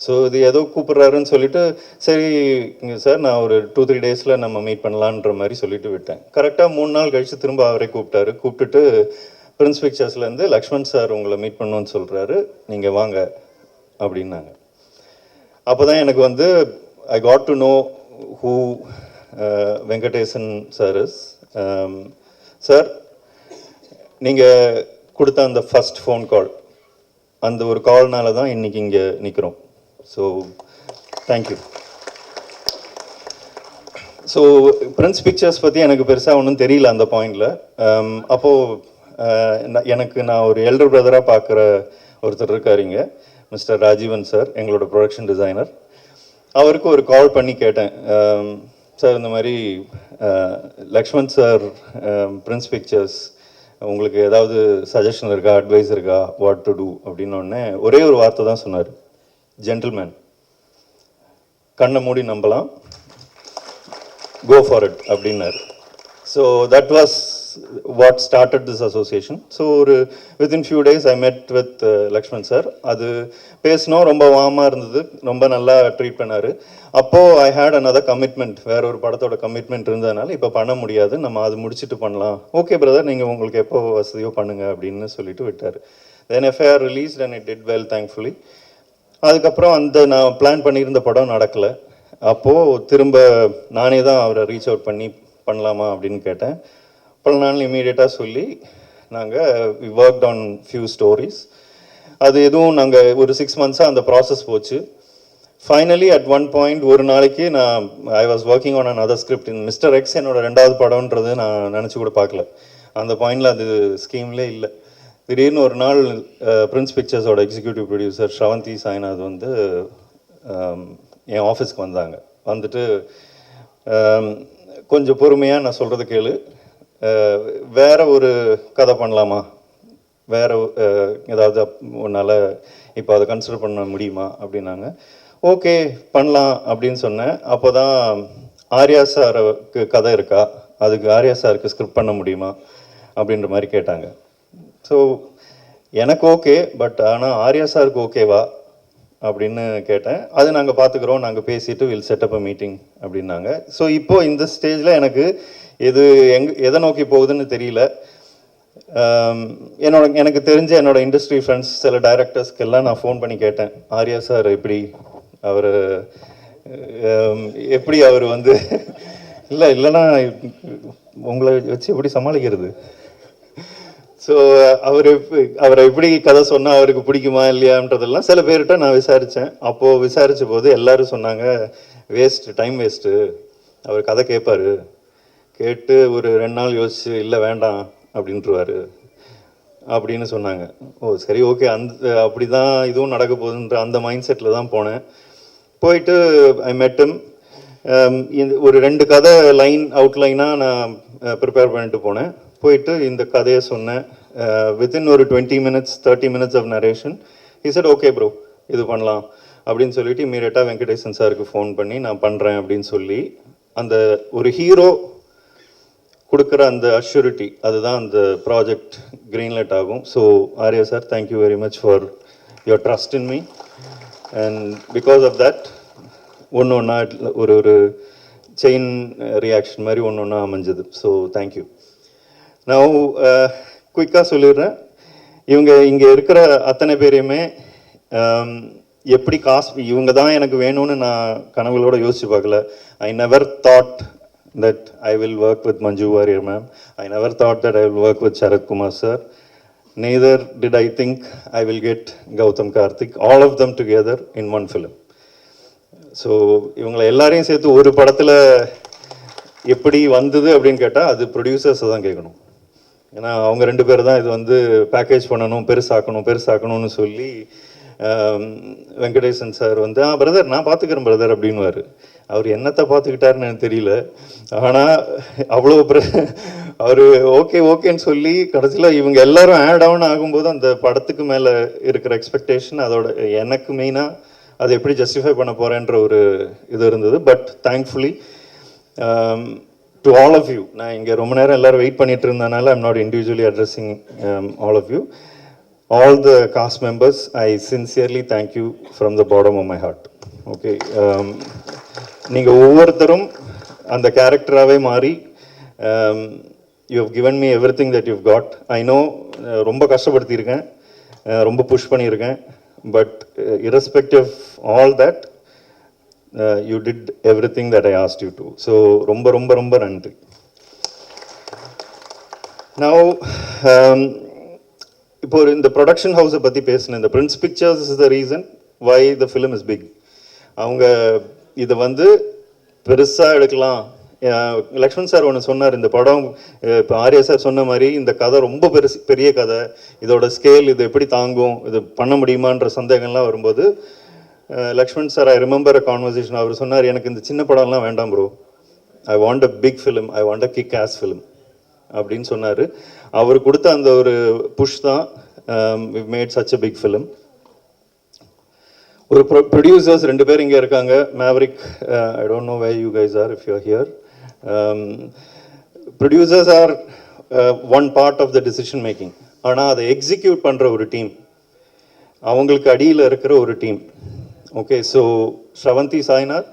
ஸோ இது ஏதோ கூப்பிட்றாருன்னு சொல்லிட்டு, சரி சார் நான் ஒரு 2-3 டேஸில் நம்ம மீட் பண்ணலான்ற மாதிரி சொல்லிட்டு விட்டேன். கரெக்டாக 3 நாள் கழித்து திரும்ப அவரே கூப்பிட்டுட்டு பிரின்ஸ் பிக்சர்ஸ்லேருந்து லக்ஷ்மண் சார் உங்களை மீட் பண்ணணும்னு சொல்கிறாரு, நீங்கள் வாங்க அப்படின்னாங்க. அப்போ தான் எனக்கு வந்து I got to know who Venkatesan sir is. Sir நீங்கள் கொடுத்த அந்த ஃபஸ்ட் ஃபோன் கால், அந்த ஒரு கால்னால தான் இன்றைக்கி இங்கே நிற்கிறோம். So thank you. So Prince pictures பற்றி எனக்கு பெருசாக ஒன்றும் தெரியல அந்த பாயிண்டில். அப்போது நான் ஒரு எல்டர் பிரதராக பார்க்குற ஒருத்தர் இருக்காருங்க, மிஸ்டர் ராஜீவன் சார், எங்களோட ப்ரொடக்ஷன் டிசைனர். அவருக்கு ஒரு கால் பண்ணி கேட்டேன், சார் இந்த மாதிரி லக்ஷ்மண் சார் பிரின்ஸ் பிக்சர்ஸ், உங்களுக்கு ஏதாவது சஜஷன் இருக்கா, அட்வைஸ் இருக்கா, வாட் டு டூ அப்படின்னோடனே ஒரே ஒரு வார்த்தை தான் சொன்னார், ஜென்டில்மேன், கண்ணை மூடி நம்பலாம், கோ ஃபார் இட் அப்படின்னாரு. So that was what started this association. So within few days I மெட் வித் லக்ஷ்மண் சார். அது பேசினோம், ரொம்ப வார்மாக இருந்தது, ரொம்ப நல்லா ட்ரீட் பண்ணார். அப்போது ஐ ஹேட் another கமிட்மெண்ட், வேற ஒரு படத்தோட கமிட்மெண்ட் இருந்ததுனால இப்போ பண்ண முடியாது, நம்ம அது முடிச்சுட்டு பண்ணலாம். ஓகே பிரதர், நீங்கள் உங்களுக்கு எப்போ வசதியோ பண்ணுங்க அப்படின்னு சொல்லிட்டு விட்டார். தென் FIR released and it did well, thankfully. அதுக்கப்புறம் நான் பிளான் பண்ணியிருந்த படம் நடக்கலை. அப்போது திரும்ப நானே தான் அவரை ரீச் அவுட் பண்ணி பண்ணலாமா அப்படின்னு கேட்டேன். பல நாள் இமீடியட்டாக சொல்லி நாங்கள் ஒர்க்ட் ஆன் ஃபியூ ஸ்டோரிஸ். அது எதுவும் நாங்கள் ஒரு 6 months அந்த ப்ராசஸ் போச்சு. ஃபைனலி அட் ஒன் பாயிண்ட் ஒரு நாளைக்கு I was working on another script. Mister X என்னோட 2வது படம்ன்றது நான் நினச்சி கூட பார்க்கல. அந்த பாயிண்டில் அது ஸ்கீம்லே இல்லை. திடீர்னு ஒரு நாள் பிரின்ஸ் பிக்சர்ஸோட எக்ஸிக்யூட்டிவ் ப்ரொடியூசர் ஸ்ரவந்தி சாய்நாத் வந்து என் ஆஃபீஸ்க்கு வந்தாங்க. வந்துட்டு கொஞ்சம் பொறுமையாக நான் சொல்கிறது கேளு, வேற ஒரு கதை பண்ணலாமா, வேறு ஏதாவது உன்னால் இப்போ அதை கன்சிடர் பண்ண முடியுமா அப்படின்னாங்க. ஓகே பண்ணலாம் அப்படின்னு சொன்னேன். அப்போ தான் ஆர்யா சாருக்கு கதை இருக்கா, அதுக்கு ஆர்யா சாருக்கு ஸ்கிரிப்ட் பண்ண முடியுமா அப்படின்ற மாதிரி கேட்டாங்க. ஸோ எனக்கு ஓகே, பட் ஆனால் ஆர்யா சாருக்கு ஓகேவா அப்படின்னு கேட்டேன். அது நாங்கள் பார்த்துக்குறோம், நாங்கள் பேசிட்டு வில் செட்டப் அ மீட்டிங் அப்படின்னாங்க. ஸோ இப்போது இந்த ஸ்டேஜில் எனக்கு இது எதை நோக்கி போகுதுன்னு தெரியல. எனக்கு தெரிஞ்ச என்னோடய இண்டஸ்ட்ரி ஃப்ரெண்ட்ஸ் சில டைரக்டர்ஸ்க்கெல்லாம் நான் ஃபோன் பண்ணி கேட்டேன், ஆர்யா சார் எப்படி அவர் வந்து இல்லைன்னா உங்களை வச்சு எப்படி சமாளிக்கிறது, ஸோ அவரை எப்படி கதை சொன்னால் அவருக்கு பிடிக்குமா இல்லையான்றதெல்லாம் சில பேர்கிட்ட நான் விசாரித்தேன். அப்போது விசாரித்த போது எல்லோரும் சொன்னாங்க, டைம் வேஸ்ட்டு, அவர் கதை கேட்பார், கேட்டு ஒரு 2 நாள் யோசிச்சு இல்லை வேண்டாம் அப்படின்ட்டுருவார் அப்படின்னு சொன்னாங்க. ஓ சரி ஓகே, அப்படி தான் இதுவும் நடக்க போகுதுன்ற அந்த மைண்ட் செட்டில் தான் போனேன். போயிட்டு ஐ மெட்டம் ஒரு 2 கதை அவுட்லைனாக நான் ப்ரிப்பேர் பண்ணிட்டு போனேன். போயிட்டு இந்த கதையை சொன்னேன். வித்தின் ஒரு 20 minutes 30 minutes of narration he said okay bro இது பண்ணலாம் அப்படின்னு சொல்லிட்டு இமீடியட்டாக வெங்கடேசன் சாருக்கு ஃபோன் பண்ணி நான் பண்ணுறேன் அப்படின்னு சொல்லி அந்த ஒரு ஹீரோ கொடுக்குற அந்த அஷ்யூரிட்டி, அதுதான் அந்த ப்ராஜெக்ட் க்ரீன்லைட் ஆகும். So Arya sir, thank you very much for your trust in me, and because of that ஒன்று ஒரு செயின் ரியாக்ஷன் மாதிரி ஒன்று அமைஞ்சது. So thank you. நான் குயிக்காக சொல்லிடுறேன், இங்கே இருக்கிற அத்தனை பேரையுமே எப்படி இவங்க தான் எனக்கு வேணும்னு நான் கனவுகளோட யோசிச்சு பார்க்கல. I never thought that I will work with Manju Warrier ma'am. I never thought that I will work with Sharat Kumar sir. Neither did I think I will get Gautam Karthik, all of them together in one film. So இவங்களை எல்லாரையும் சேர்த்து ஒரு படத்தில் எப்படி வந்தது அப்படின்னு கேட்டால் அது ப்ரொடியூசர்ஸை தான் கேட்கணும். ஏன்னா அவங்க 2 பேர் தான் இது வந்து பேக்கேஜ் பண்ணணும், பெருசாக்கணும்னு சொல்லி வெங்கடேசன் சார் வந்து பிரதர் நான் பார்த்துக்கிறேன் பிரதர் அப்படின்வார். அவர் என்னத்தை பார்த்துக்கிட்டாருன்னு எனக்கு தெரியல. ஆனால் அவ்வளோ அவர் ஓகேன்னு சொல்லி கடைசியில் இவங்க எல்லாரும் ஆட் ஆன் ஆகும்போது அந்த படத்துக்கு மேலே இருக்கிற எக்ஸ்பெக்டேஷன், அதோட எனக்கு மெயினாக அதை எப்படி ஜஸ்டிஃபை பண்ண போகிறேன்ற ஒரு இது இருந்தது. But thankfully to all of you, நான் இங்கே ரொம்ப நேரம் எல்லோரும் வெயிட் பண்ணிட்டு இருந்தனால I'm not individually addressing all of you, all the cast members, I sincerely thank you from the bottom of my heart. Okay, நீங்கள் ஒவ்வொருத்தரும் அந்த கேரக்டராகவே மாறி you have given me everything that you've got. I know ரொம்ப கஷ்டப்படுத்தியிருக்கேன், ரொம்ப புஷ் பண்ணியிருக்கேன், but irrespective of all that you did everything that I asked you to. So ரொம்ப ரொம்ப ரொம்ப நன்றி. Now இப்போ இந்த ப்ரொடக்ஷன் ஹவுஸை பற்றி பேசினேன். இந்த Prince Pictures is the reason why the film is big. அவங்க இதை வந்து பெருசாக எடுக்கலாம். லக்ஷ்மண் சார் ஒன்று சொன்னார், இந்த படம் இப்போ ஆர்யா சார் சொன்ன மாதிரி இந்த கதை ரொம்ப பெரிய கதை, இதோட ஸ்கேல் இது எப்படி தாங்கும், இது பண்ண முடியுமான்ற சந்தேகம்லாம் வரும்போது Lakshman sir, I remember a conversation, அவர் சொன்னார், எனக்கு இந்த சின்ன படம்லாம் வேண்டாம் bro, I want a big film, I want a kick ass film அப்படின்னு சொன்னார். அவர் கொடுத்த அந்த ஒரு புஷ் தான் we made such a big film. ஒரு ப்ரொடியூசர்ஸ் 2 பேர் இங்கே இருக்காங்க, Maverick, I don't know where you guys are if you are here. Producers are one part of the decision making, ஆனால் அதை எக்ஸிக்யூட் பண்ணுற ஒரு டீம், அவங்களுக்கு அடியில் இருக்கிற ஒரு team. Okay, so Sravanthi Sainath,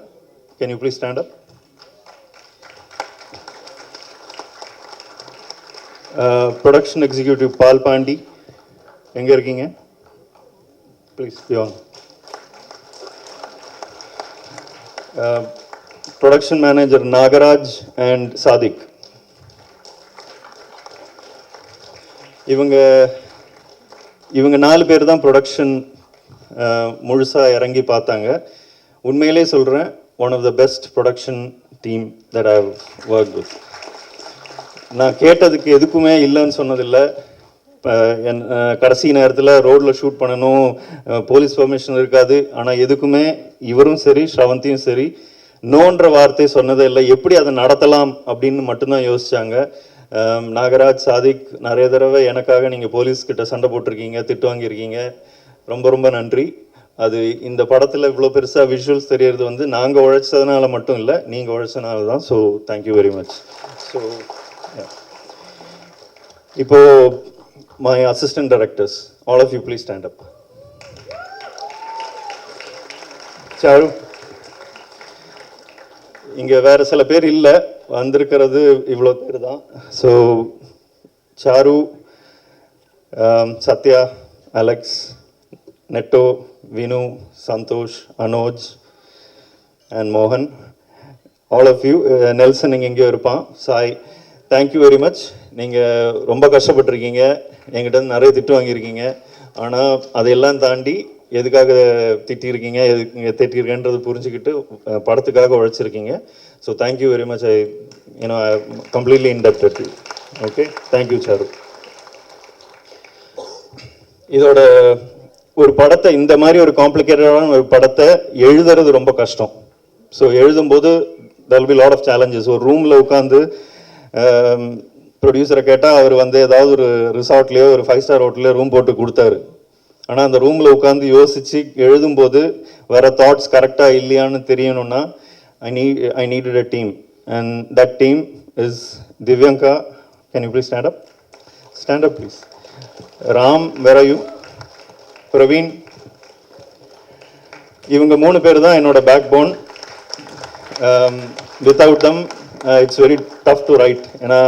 can you please stand up? Production executive Paul Pandi, எங்கே இருக்கீங்க? ப்ளீஸ் பியான். Production manager Nagaraj and Sadiq. இவங்க 4 பேர் தான் ப்ரொடக்ஷன் முழுசாக இறங்கி பார்த்தாங்க. உண்மையிலே சொல்கிறேன், one of the best production team that I have work with. நான் கேட்டதுக்கு எதுக்குமே இல்லைன்னு சொன்னதில்லை. கடைசி நேரத்தில் ரோடில் ஷூட் பண்ணணும், போலீஸ் பெர்மிஷன் இருக்காது, ஆனால் எதுக்குமே இவரும் சரி ஸ்ரவந்தியும் சரி நோன்ற வார்த்தை சொன்னதே இல்லை. எப்படி அதை நடத்தலாம் அப்படின்னு மட்டும்தான் யோசித்தாங்க. நாகராஜ், சாதிக், நிறைய தடவை எனக்காக நீங்கள் போலீஸ்கிட்ட சண்டை போட்டிருக்கீங்க, திட்டு வாங்கியிருக்கீங்க. ரொம்ப ரொம்ப நன்றி. அது இந்த படத்தில் இவ்வளோ பெருசாக விஷுவல்ஸ் தெரியறது வந்து நாங்கள் உழைச்சதுனால மட்டும் இல்லை, நீங்கள் உழைச்சதுனால தான். So thank you very much. So இப்போது my assistant directors, all of you please stand up. Charu, இங்கே வேறு சில பேர் இல்லை, வந்திருக்கிறது இவ்வளோ பேர் தான். So Charu, Sathya, Alex, Netto, Vinu, Santhosh, Anoj and மோகன், ஆல் ஆஃப் யூ. நெல்சன் இங்கே எங்கேயோ இருப்பான். Sai, thank you very much. நீங்கள் ரொம்ப கஷ்டப்பட்டிருக்கீங்க, என்கிட்ட நிறைய திட்டு வாங்கியிருக்கீங்க. ஆனால் அதையெல்லாம் தாண்டி எதுக்காக திட்டிருக்கீங்க, எதுக்கு திட்டிருக்கேன்றது புரிஞ்சுக்கிட்டு படத்துக்காக உழைச்சிருக்கீங்க. So thank you very much. I completely indebted. Okay, thank you Charu. இதோட ஒரு படத்தை, இந்த மாதிரி ஒரு காம்ப்ளிகேட்டடான ஒரு படத்தை எழுதுறது ரொம்ப கஷ்டம். ஸோ எழுதும்போது there will be lot of challenges. ஒரு ரூமில் உட்காந்து ப்ரொடியூசரை கேட்டால் அவர் வந்து ஏதாவது ஒரு ரிசார்ட்லேயோ ஒரு 5-star ஹோட்டல்லையோ ரூம் போட்டு கொடுத்தாரு. ஆனால் அந்த ரூமில் உட்காந்து யோசித்து எழுதும்போது வேறு தாட்ஸ் கரெக்டாக இல்லையான்னு தெரியணும்னா I needed a team, and that team is Divyanka. Can you please stand up? Stand up, please. Ram, where are you? Praveen. இவங்க 3 பேர் தான் என்னோட backbone. Without them it's very tough to write. ஏன்னா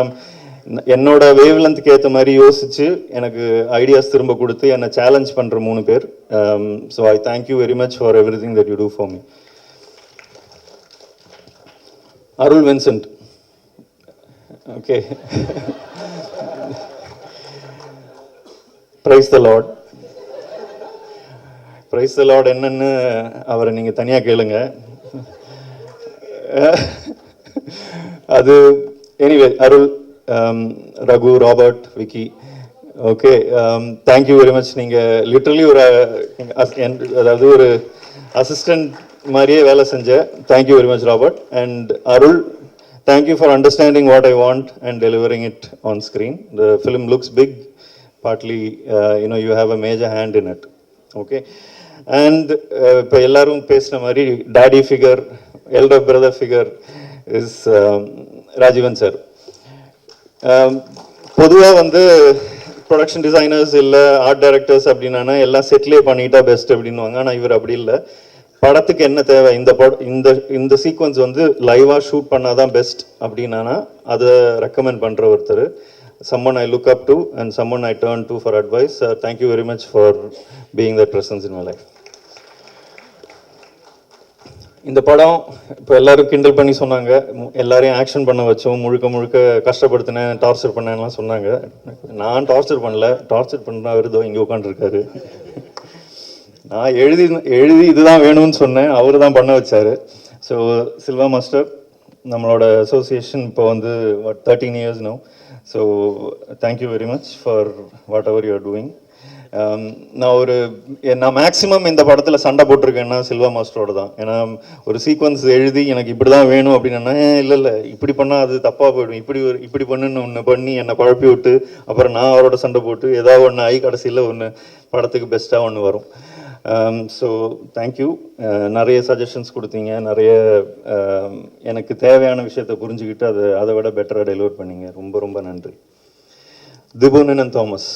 என்னோட வேவ் லென்த்துக்கு ஏற்ற மாதிரி யோசித்து எனக்கு ஐடியாஸ் திரும்ப கொடுத்து என்னை சேலஞ்ச் பண்ணுற 3 பேர். So I thank you very much for everything that you do for me. Arul Vincent. Okay, praise the lord. Praise the lord என்னன்னு அவரை நீங்கள் தனியாக கேளுங்க. அது anyway, Arul, Raghu, Robert, Vicky, okay, thank you very much. நீங்கள் லிட்ரலி ஒரு அதாவது ஒரு அசிஸ்டன்ட் மாதிரியே வேலை செஞ்ச. Thank you very much Robert. And Arul, thank you for understanding what I want and delivering it on screen. The film looks big, partly you have a major hand in it. Okay, and இப்போ எல்லாரும் பேசின மாதிரி daddy figure, elder brother figure is Rajeevan sir. பொதுவாக வந்து ப்ரொடக்ஷன் டிசைனர்ஸ் இல்லை ஆர்ட் டைரக்டர்ஸ் அப்படின்னா எல்லாம் செட்டிலே பண்ணிட்டா பெஸ்ட் அப்படின்வாங்க. ஆனால் இவர் அப்படி இல்லை. படத்துக்கு என்ன தேவை, இந்த சீக்வன்ஸ் வந்து லைவாக ஷூட் பண்ணால் தான் பெஸ்ட் அப்படின்னா அதை ரெக்கமெண்ட் பண்ணுற ஒருத்தர். someone I look up to and someone I turn to for advice. Thank you very much for being that presence in my life. இந்த படம் இப்போ எல்லாரும் கிண்டல் பண்ணி சொன்னாங்க, எல்லாரையும் ஆக்ஷன் பண்ண வச்சோம், முழுக்க முழுக்க கஷ்டப்படுத்தினேன், டார்ச்சர் பண்ணேன்லாம் சொன்னாங்க. நான் டார்ச்சர் பண்ணல, டார்ச்சர் பண்ணுறா வருதோ இங்கே உட்காந்துருக்காரு. நான் எழுதி இதுதான் வேணும்னு சொன்னேன், அவர் தான் பண்ண வச்சார். ஸோ சில்வா மாஸ்டர், நம்மளோட அசோசியேஷன் இப்போ வந்து 13 years now. So thank you very much for what ever you are doing. நான் மேக்ஸிமம் இந்த படத்தில் சண்டை போட்டிருக்கேன்னா சில்வா மாஸ்டரோட தான். ஏன்னா ஒரு சீக்வன்ஸ் எழுதி எனக்கு இப்படி தான் வேணும் அப்படின்னா, இல்லை இப்படி பண்ணால் அது தப்பாக போயிடும், இப்படி பண்ணுன்னு ஒன்று பண்ணி என்னை குழப்பி விட்டு அப்புறம் நான் அவரோட சண்டை போட்டு ஏதாவது ஒன்று ஆகி கடைசியில் ஒன்று படத்துக்கு பெஸ்ட்டாக ஒன்று வரும். So thank you. நிறைய சஜஷன்ஸ் கொடுத்தீங்க, நிறைய எனக்கு தேவையான விஷயத்தை புரிஞ்சுக்கிட்டு அதை விட பெட்டராக டெலிவர் பண்ணீங்க. ரொம்ப ரொம்ப நன்றி. Thibunan and Thomas,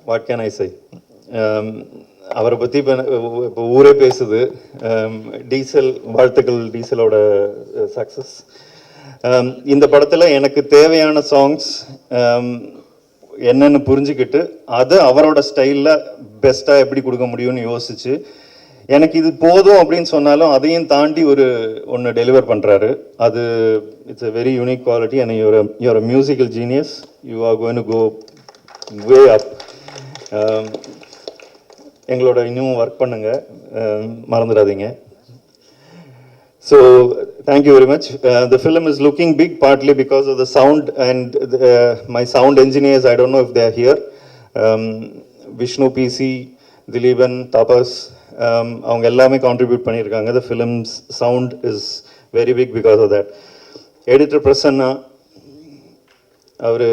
what can I say? அவரை பற்றி இப்போ ஊரே பேசுது. டீசல், வாழ்த்துக்கள் டீசலோட சக்ஸஸ். இந்த படத்தில் எனக்கு தேவையான சாங்ஸ் என்னென்னு புரிஞ்சுக்கிட்டு அதை அவரோட ஸ்டைலில் பெஸ்ட்டாக எப்படி கொடுக்க முடியும்னு யோசிச்சு, எனக்கு இது போதும் அப்படின்னு சொன்னாலும் அதையும் தாண்டி ஒன்று டெலிவர் பண்ணுறாரு. அது it's a very unique quality. And you are a musical genius. You are going to go way up. எங்களோட இன்னும் ஒர்க் பண்ணுங்க, மறந்துடாதீங்க. So thank you very much. The film is looking big partly because of the sound and my sound engineers. I don't know if they are here. Vishnu, PC, Dileepan, Tapas, அவங்க எல்லாமே கான்ட்ரிபியூட் பண்ணியிருக்காங்க. The film's sound is very big because of that. Editor Prasanna, அவர்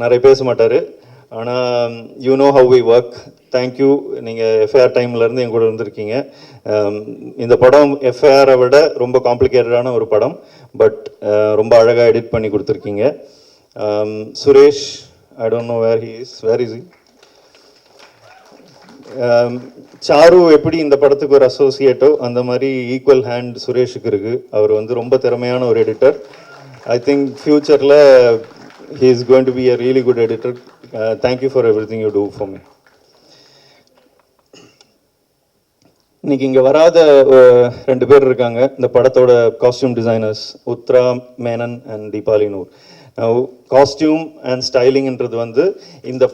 நிறைய பேச மாட்டார், ஆனால் you know how we work. Thank you. நீங்கள் எஃப்ஐஆர் டைம்லேருந்து என் கூட இருந்திருக்கீங்க. இந்த படம் எஃப்ஐஆரை விட ரொம்ப காம்ப்ளிகேட்டடான ஒரு படம், பட் ரொம்ப அழகாக எடிட் பண்ணி கொடுத்துருக்கீங்க. Suresh, I don't know where is he. சாரு எப்படி இந்த படத்துக்கு ஒரு அசோசியேட்டோ அந்த மாதிரி ஈக்குவல் ஹேண்ட் சுரேஷுக்கு இருக்குது. அவர் வந்து ரொம்ப திறமையான ஒரு எடிட்டர். ஐ திங்க் ஃப்யூச்சரில் he is going to be a really good editor. Thank you for everything you do for me. இன்னைக்கு இங்கே வராத 2 பேர் இருக்காங்க இந்த படத்தோட costume designers, Uthra Menon and Deepali Noor. Costume and ஸ்டைலிங்ன்றது வந்து இந்த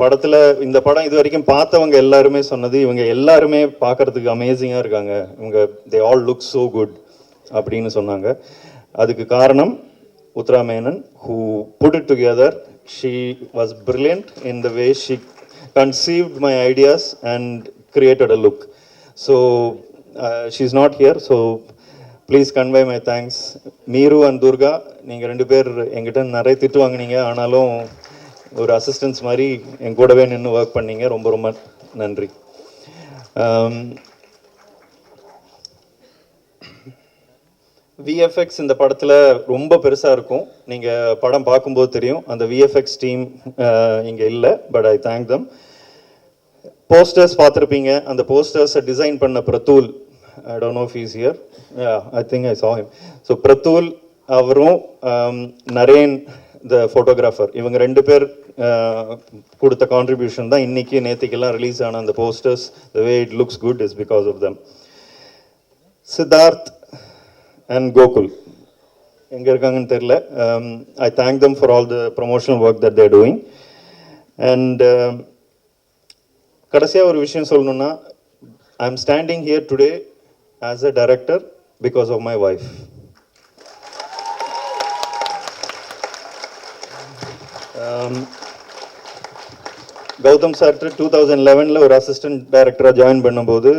படம் இது வரைக்கும் பார்த்தவங்க எல்லாருமே சொன்னது, இவங்க எல்லாருமே பார்க்கறதுக்கு அமேசிங்காக இருக்காங்க, இவங்க they all look so good அப்படின்னு சொன்னாங்க. அதுக்கு காரணம் Uttara Menon, who put it together. She was brilliant in the way she conceived my ideas and created a look. So she's not here, so please convey my thanks. Meeru and Durga, நீங்கள் 2 பேர் எங்கிட்ட நிறைய திட்டு வாங்கினீங்க, ஆனாலும் ஒரு அசிஸ்டன்ஸ் மாதிரி என் கூடவே நின்று ஒர்க் பண்ணீங்க. ரொம்ப ரொம்ப நன்றி. விஎஃப்எக்ஸ் இந்த படத்தில் ரொம்ப பெருசாக இருக்கும். நீங்கள் படம் பார்க்கும்போது தெரியும். அந்த விஎஃப்எக்ஸ் டீம் இங்கே இல்லை, but I thank them. Posters பார்த்துருப்பீங்க. அந்த போஸ்டர்ஸை டிசைன் பண்ண Prathul, I don't know if he is here, I think I saw him. So பிரதூல் அவரும் நரேன் த ஃபோட்டோகிராஃபர், இவங்க 2 பேர் கொடுத்த கான்ட்ரிபியூஷன் தான் இன்றைக்கி நேற்றுக்கெல்லாம் ரிலீஸ் ஆன அந்த posters. The way it looks good is because of them. Siddharth and Gokul, எங்கே இருக்காங்கன்னு தெரியல. I thank them for all the promotional work that they're doing. And கடைசியாக ஒரு விஷயம் சொல்லணும்னா, I'm standing here today as a director because of my wife. Gautham sir 2011 ஒரு அசிஸ்டன்ட் டைரக்டராக ஜாயின் பண்ணும்போது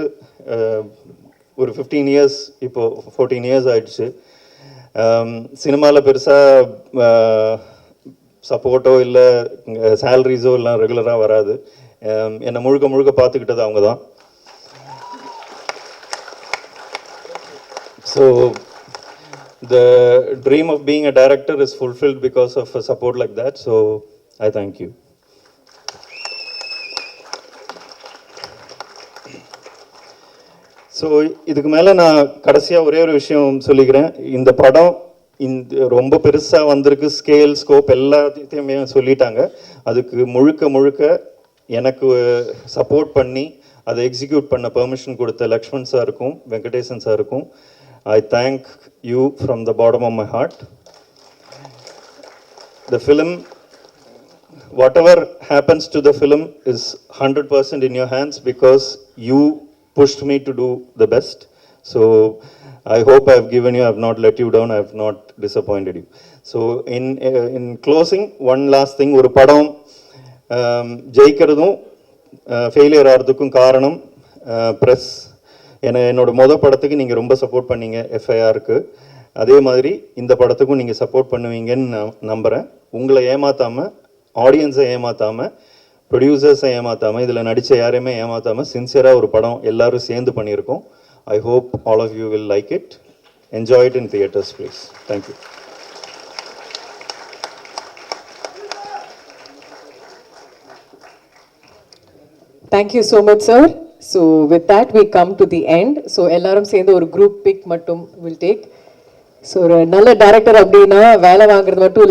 ஒரு 15 இயர்ஸ், இப்போது 14 இயர்ஸ் ஆயிடுச்சு. சினிமாவில் பெருசாக சப்போர்ட்டோ இல்லை சேலரிஸோ எல்லாம் ரெகுலராக வராது. என்னை முழுக்க பார்த்துக்கிட்டது அவங்க தான். So the dream of being a director is fulfilled because of a support like that. So I thank you. So இதுக்கு மேலே நான் கடைசியாக ஒரே ஒரு விஷயம் சொல்லிக்கிறேன். இந்த படம் ரொம்ப பெருசாக வந்திருக்கு, ஸ்கேல் ஸ்கோப் எல்லாத்தையுமே சொல்லிட்டாங்க. அதுக்கு முழுக்க எனக்கு சப்போர்ட் பண்ணி அதை எக்ஸிக்யூட் பண்ண பெர்மிஷன் கொடுத்த லக்ஷ்மண் சாருக்கும் வெங்கடேசன் சாருக்கும் I thank you from the bottom of my heart. The film, whatever happens to the film is 100% in your hands because you pushed me to do the best. So I hope I have given you, I have not let you down, I have not disappointed you. So in closing, one last thing, ஒரு படம் ஜெயிக்கிறதும் ஃபெயிலியர் ஆகிறதுக்கும் காரணம் ப்ரெஸ். என்னோட படத்துக்கு நீங்கள் ரொம்ப சப்போர்ட் பண்ணீங்க எஃப்ஐஆருக்கு, அதே மாதிரி இந்த படத்துக்கும் நீங்கள் சப்போர்ட் பண்ணுவீங்கன்னு நான் நம்புகிறேன். உங்களை ஏமாற்றாமல், ஆடியன்ஸை ஏமாற்றாமல், ப்ரொடியூசர்ஸை ஏமாற்றாமல், இதில் நடித்த யாரையுமே ஏமாற்றாமல் சின்சியராக ஒரு படம் எல்லோரும் சேர்ந்து பண்ணியிருக்கோம். I hope all of you will like it, enjoy it in theatres please. Thank you. Thank you so much, sir. So with that we come to the end. So எல்லாரும் சேர்ந்து ஒரு group pic மட்டும் will take. So ஒரு நல்ல டைரக்டர் அப்படின்னா வேலை வாங்குறது மட்டும்